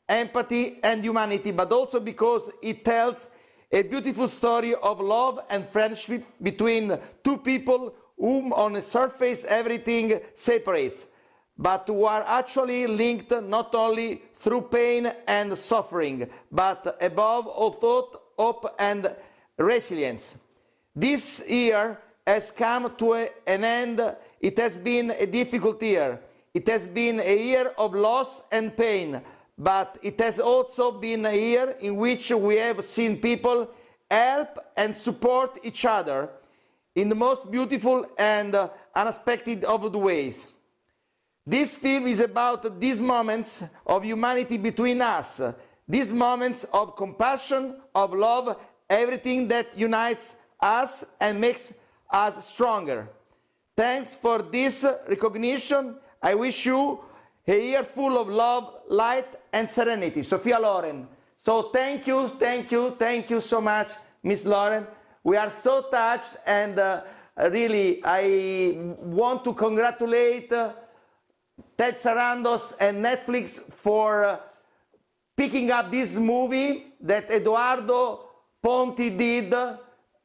empathy and humanity, but also because it tells a beautiful story of love and friendship between two people whom on the surface everything separates, but who are actually linked not only through pain and suffering, but above all thought, hope and resilience. This year has come to an end. It has been a difficult year. It has been a year of loss and pain, but it has also been a year in which we have seen people help and support each other in the most beautiful and unexpected of the ways. This film is about these moments of humanity between us, these moments of compassion, of love, everything that unites us and makes us stronger. Thanks for this recognition. I wish you a year full of love, light and serenity. Sophia Loren. So thank you so much, Miss Loren. We are so touched, and really I want to congratulate Ted Sarandos and Netflix for picking up this movie that Edoardo Ponti did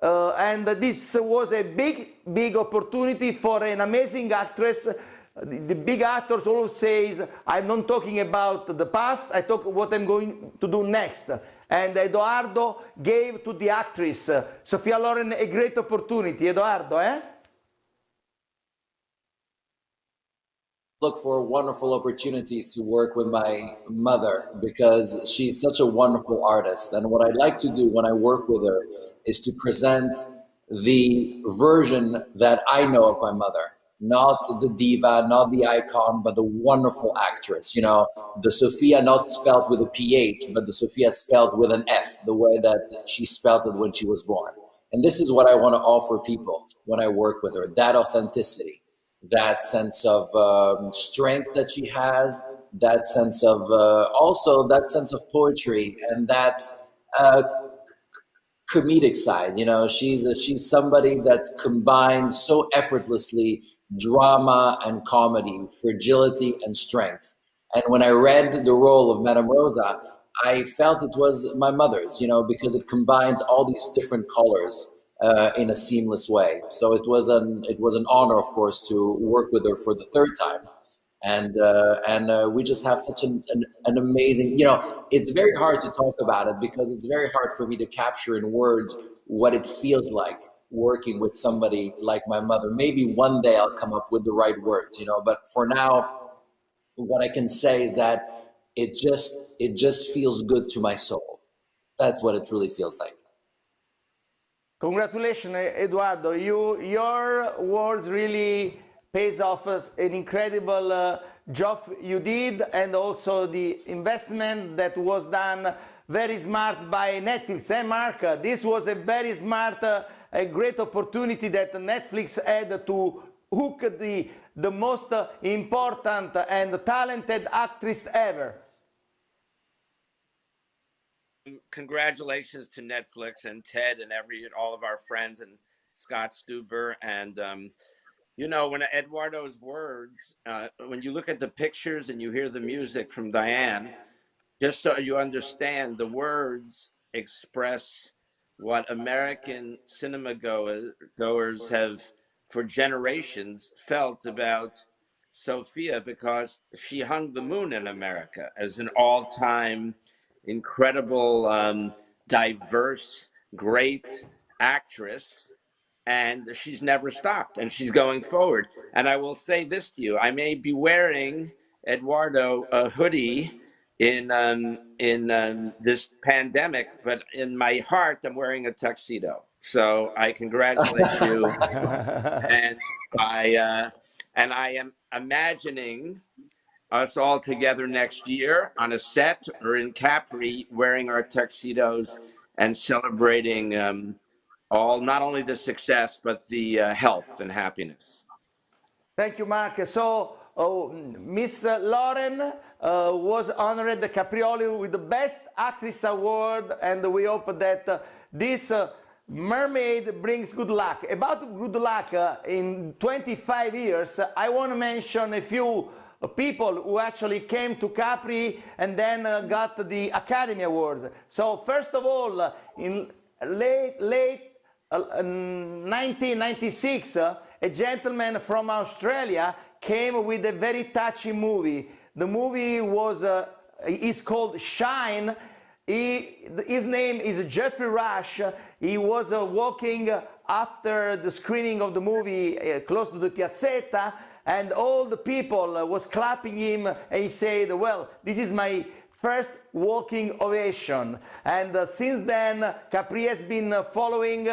and this was a big opportunity for an amazing actress. The big actors always says, I'm not talking about the past, I talk what I'm going to do next. And Edoardo gave to the actress, Sophia Loren, a great opportunity. Edoardo, eh? Look for wonderful opportunities to work with my mother because she's such a wonderful artist. And what I like to do when I work with her is to present the version that I know of my mother. Not the diva, not the icon, but the wonderful actress. You know, the Sophia not spelled with a PH, but the Sophia spelled with an F, the way that she spelled it when she was born. And this is what I want to offer people when I work with her, that authenticity, that sense of strength that she has, that sense of, also that sense of poetry and that comedic side. You know, she's somebody that combines so effortlessly drama and comedy, fragility and strength. And when I read the role of Madame Rosa, I felt it was my mother's, you know, because it combines all these different colors in a seamless way. So it was an honor, of course, to work with her for the third time. And we just have such an amazing, you know, it's very hard to talk about it because it's very hard for me to capture in words what it feels like working with somebody like my mother. Maybe one day I'll come up with the right words, you know, but for now, what I can say is that it just feels good to my soul. That's what it really feels like. Congratulations, Eduardo. Your words really pays off an incredible job you did, and also the investment that was done very smart by Netflix. Mark? This was a very smart, a great opportunity that Netflix had to hook the most important and talented actress ever. Congratulations to Netflix and Ted and all of our friends and Scott Stuber. And you know, when Eduardo's words, when you look at the pictures and you hear the music from Diane, just so you understand, the words express what American cinema goers have for generations felt about Sophia, because she hung the moon in America as an all-time incredible, diverse, great actress. And she's never stopped, and she's going forward. And I will say this to you: I may be wearing, Eduardo, a hoodie in this pandemic, but in my heart, I'm wearing a tuxedo. So I congratulate you, and I am imagining us all together next year on a set or in Capri, wearing our tuxedos and celebrating not only the success, but the health and happiness. Thank you, Mark. So, Miss Loren was honored the Caprioli with the Best Actress Award, and we hope that this mermaid brings good luck. About good luck, in 25 years, I want to mention a few people who actually came to Capri and then got the Academy Awards. So, first of all, in late 1996, a gentleman from Australia came with a very touching movie. The movie is called Shine. His name is Jeffrey Rush. He was walking after the screening of the movie close to the Piazzetta, and all the people was clapping him, and he said, well, this is my first walking ovation. And since then, Capri has been following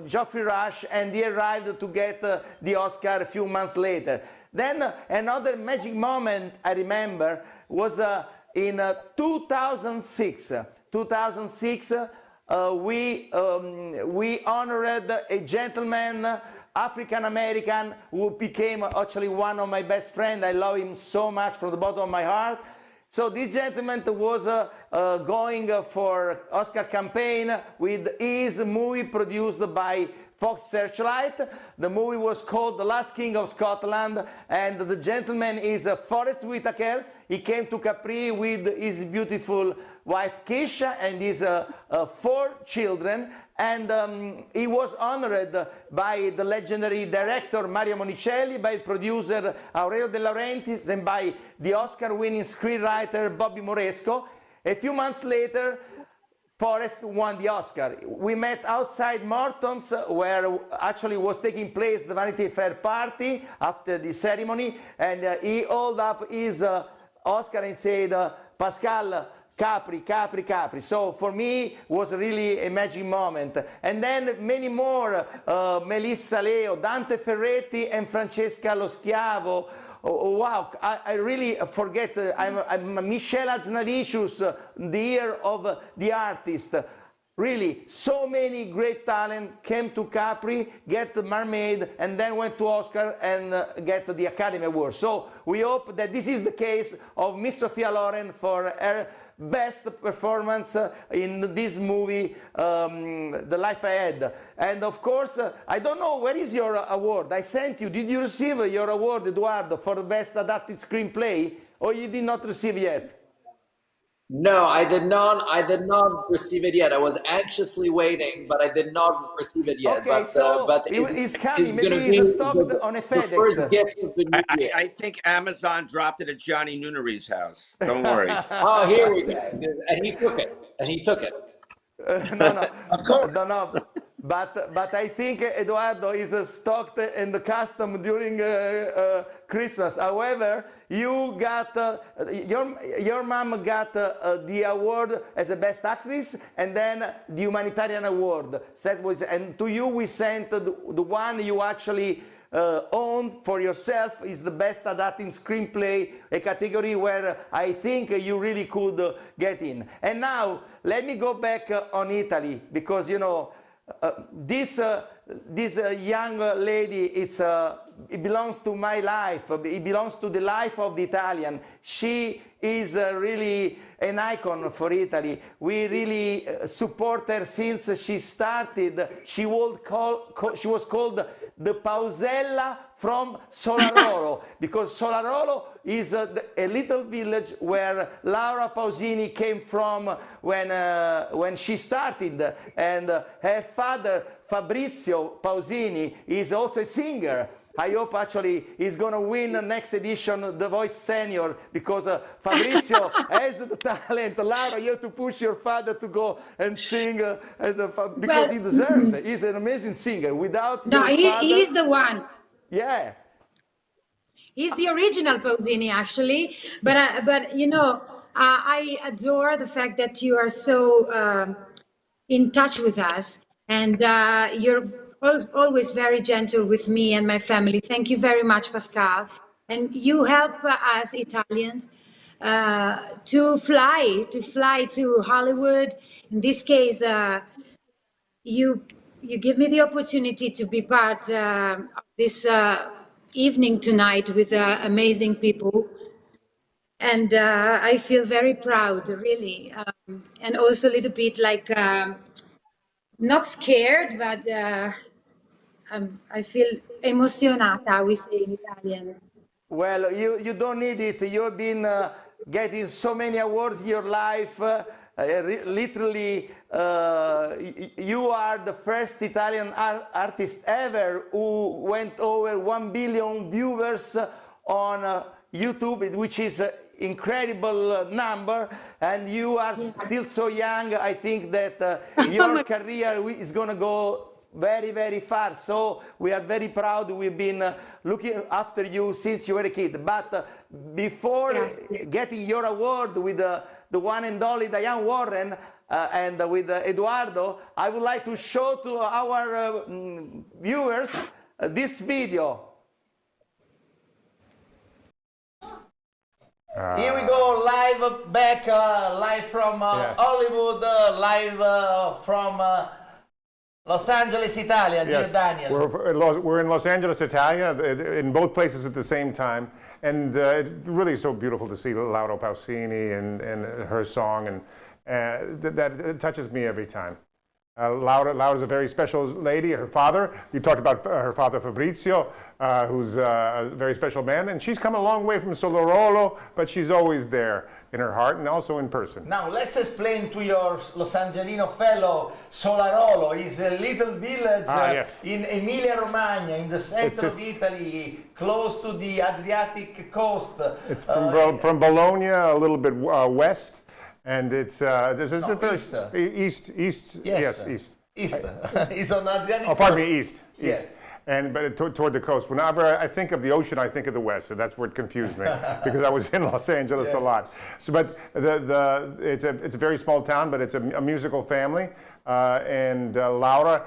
Geoffrey Rush, and he arrived to get the Oscar a few months later. Then another magic moment I remember was in 2006. 2006, we honored a gentleman, African American, who became actually one of my best friends. I love him so much from the bottom of my heart. So this gentleman was going for Oscar campaign with his movie produced by Fox Searchlight. The movie was called The Last King of Scotland, and the gentleman is Forrest Whitaker. He came to Capri with his beautiful wife Keisha and his 4 children, and he was honored by the legendary director Mario Monicelli, by producer Aurelio De Laurentiis, and by the Oscar-winning screenwriter Bobby Moresco. A few months later, Forrest won the Oscar. We met outside Morton's, where actually was taking place the Vanity Fair party after the ceremony, and he held up his Oscar and said, Pascal, Capri, Capri, Capri. So for me, was really a magic moment. And then many more, Melissa Leo, Dante Ferretti, and Francesca Lo Schiavo. Oh, wow, I really forget, I'm Michelle Aznavicius, the year of the artist. Really, so many great talents came to Capri, get the Mermaid, and then went to Oscar and get the Academy Award. So we hope that this is the case of Miss Sophia Loren for her best performance in this movie, The Life Ahead. And of course, I don't know, where is your award? I sent you. Did you receive your award, Eduardo, for the best adapted screenplay, or you did not receive yet? No, I did not receive it yet. I was anxiously waiting, but I did not receive it yet. Okay, but it's coming. Maybe it's stocked on a FedEx. The first gift of the new year. I think Amazon dropped it at Johnny Nuneri's house. Don't worry. Oh, here we go. And he took it. No, of course. No. But I think Eduardo is stocked in the custom during Christmas. However, you got your mom got the award as a best actress, and then the humanitarian award. And to you we sent the one you actually own for yourself is the best adapting screenplay, a category where I think you really could get in. And now let me go back on Italy, because you know. This young lady, it belongs to my life. It belongs to the life of the Italian. She is really an icon for Italy. We really support her since she started. She was called the Pausella from Solarolo, because Solarolo is a little village where Laura Pausini came from when she started, and her father Fabrizio Pausini is also a singer. I hope actually he's going to win the next edition, The Voice Senior, because Fabrizio has the talent. Laura, you have to push your father to go and sing because he deserves it. He's an amazing singer. Without your father, he is the one. Yeah. He's the original Pausini, actually. But you know, I adore the fact that you are so in touch with us, and you're always very gentle with me and my family. Thank you very much, Pascal. And you help us Italians to fly to Hollywood. In this case, you give me the opportunity to be part of this evening tonight with amazing people. And I feel very proud, really. And also a little bit like, not scared, but I feel emozionata, we say in Italian. Well, you don't need it. You've been getting so many awards in your life. Literally, you are the first Italian artist ever who went over 1 billion viewers on YouTube, which is an incredible number, and you are still so young. I think that your career is going to go very, very far. So we are very proud. We've been looking after you since you were a kid. But before getting your award with the one and only Diane Warren and with Eduardo, I would like to show to our viewers this video. Here we go, live back, live from Hollywood, live from Los Angeles, Italia, dear Daniel. We're in Los Angeles, Italia, in both places at the same time. And it's really so beautiful to see Laura Pausini and her song, and that touches me every time. Laura's a very special lady. Her father, you talked about her father Fabrizio, who's a very special man, and she's come a long way from Solorolo, but she's always there in her heart and also in person. Now let's explain to your Los Angelino fellow, Solarolo is a little village yes. in Emilia-Romagna, in the center of Italy, close to the Adriatic coast. It's from Bologna, a little bit west. And it's east. Yes, east. East. It's on Adriatic. Oh, pardon me, east. Yes. But toward the coast. Whenever I think of the ocean, I think of the west. So that's what confused me because I was in Los Angeles a lot. So, but it's a very small town, but it's a musical family. And Laura,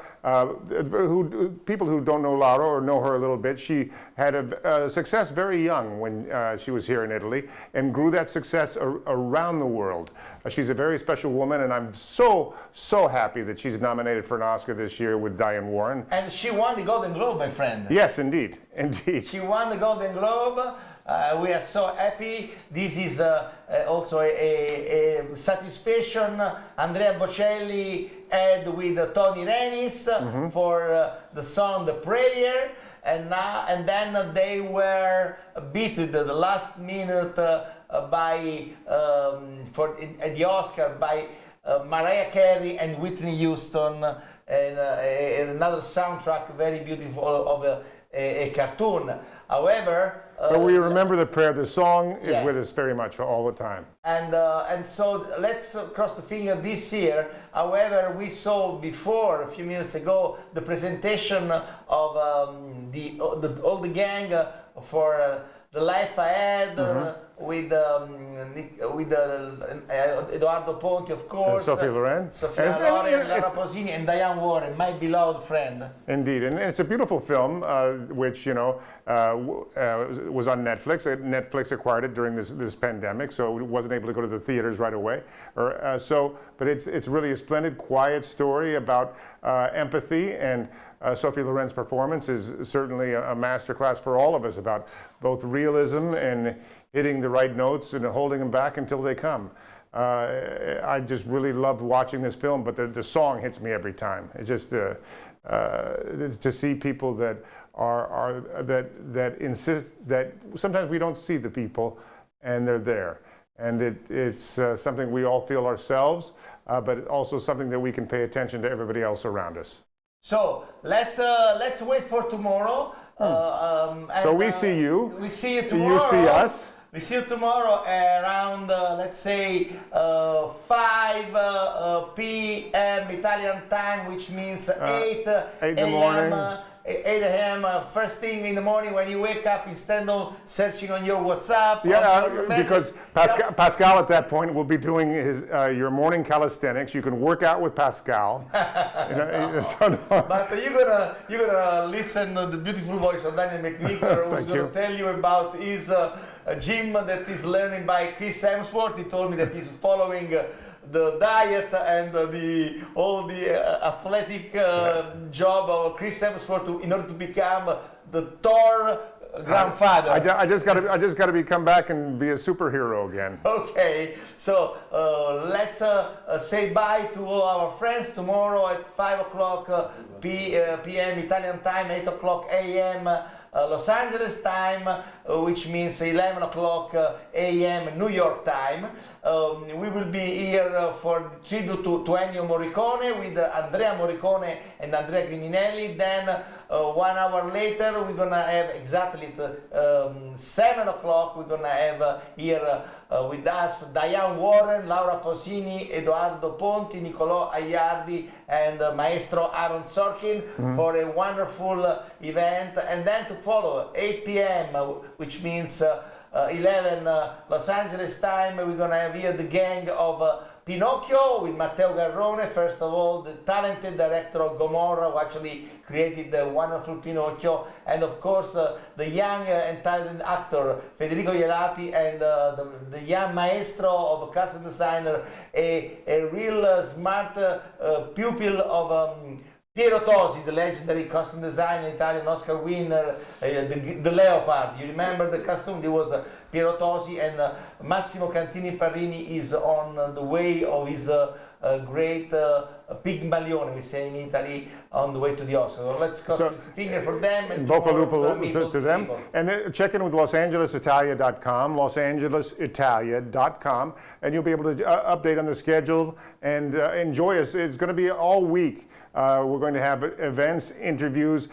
people who don't know Laura or know her a little bit, she had a success very young when she was here in Italy and grew that success around the world. She's a very special woman, and I'm so happy that she's nominated for an Oscar this year with Diane Warren. And she won the Golden Globe, my friend. Yes, indeed. She won the Golden Globe. We are so happy. This is also a satisfaction Andrea Bocelli had with Tony Renis for the song The Prayer, and then they were beaten the last minute by at the Oscar by Mariah Carey and Whitney Houston, and another soundtrack very beautiful of a cartoon. However, but we remember the prayer. The song is with us very much all the time. And so let's cross the finger this year. However, we saw before a few minutes ago the presentation of all the gang for The Life Ahead with Edoardo Ponti, of course, Sophie Loren, Laura Pausini, and Diane Warren, my beloved friend. Indeed, and it's a beautiful film, which was on Netflix. Netflix acquired it during this pandemic, so it wasn't able to go to the theaters right away. But it's really a splendid, quiet story about empathy, and Sophie Loren's performance is certainly a masterclass for all of us about both realism and hitting the right notes and holding them back until they come. I just really loved watching this film, but the song hits me every time. It's just to see people that insist that sometimes we don't see the people and they're there, and it's something we all feel ourselves, but also something that we can pay attention to everybody else around us. So let's wait for tomorrow. So we see you. We see you tomorrow. You see us. We see you tomorrow around, let's say, 5 p.m. Italian time, which means 8 a.m. 8 a.m. First thing in the morning when you wake up, instead of searching on your WhatsApp. Because Pascal at that point will be doing your morning calisthenics. You can work out with Pascal. But you're gonna listen to the beautiful voice of Daniel McVicker, who's gonna tell you about his gym that is learning by Chris Hemsworth. He told me that he's following the diet and all the athletic job of Chris Hemsworth in order to become the Thor grandfather. I just got to come back and be a superhero again. Okay, so let's say bye to all our friends tomorrow at 5 o'clock p.m. Italian time, 8 o'clock a.m. Los Angeles time, which means 11 o'clock a.m. New York time. We will be here for tribute to Ennio Morricone with Andrea Morricone and Andrea Griminelli. Then 1 hour later, we're gonna have exactly at 7 o'clock. We're gonna have here with us Diane Warren, Laura Pausini, Edoardo Ponti, Nicolò Aiardi, and Maestro Aaron Sorkin for a wonderful event. And then to follow 8 p.m., which means 11 Los Angeles time, we're gonna have here the gang of Pinocchio with Matteo Garrone, first of all, the talented director of Gomorrah, who actually created the wonderful Pinocchio, and of course the young and talented actor Federico Ierapi, and the young maestro of costume designer, a real smart pupil of Piero Tosi, the legendary costume designer, Italian Oscar winner, the leopard. You remember the costume? There was Piero Tosi, and Massimo Cantini Parrini is on the way of his great Pigmalione, we say in Italy, on the way to the Oscar. So let's cross the finger for them and Bocca tomorrow Lupo to them. people. And then check in with LosAngelesItalia.com, LosAngelesItalia.com, and you'll be able to update on the schedule and enjoy us. It's going to be all week. We're going to have events, interviews.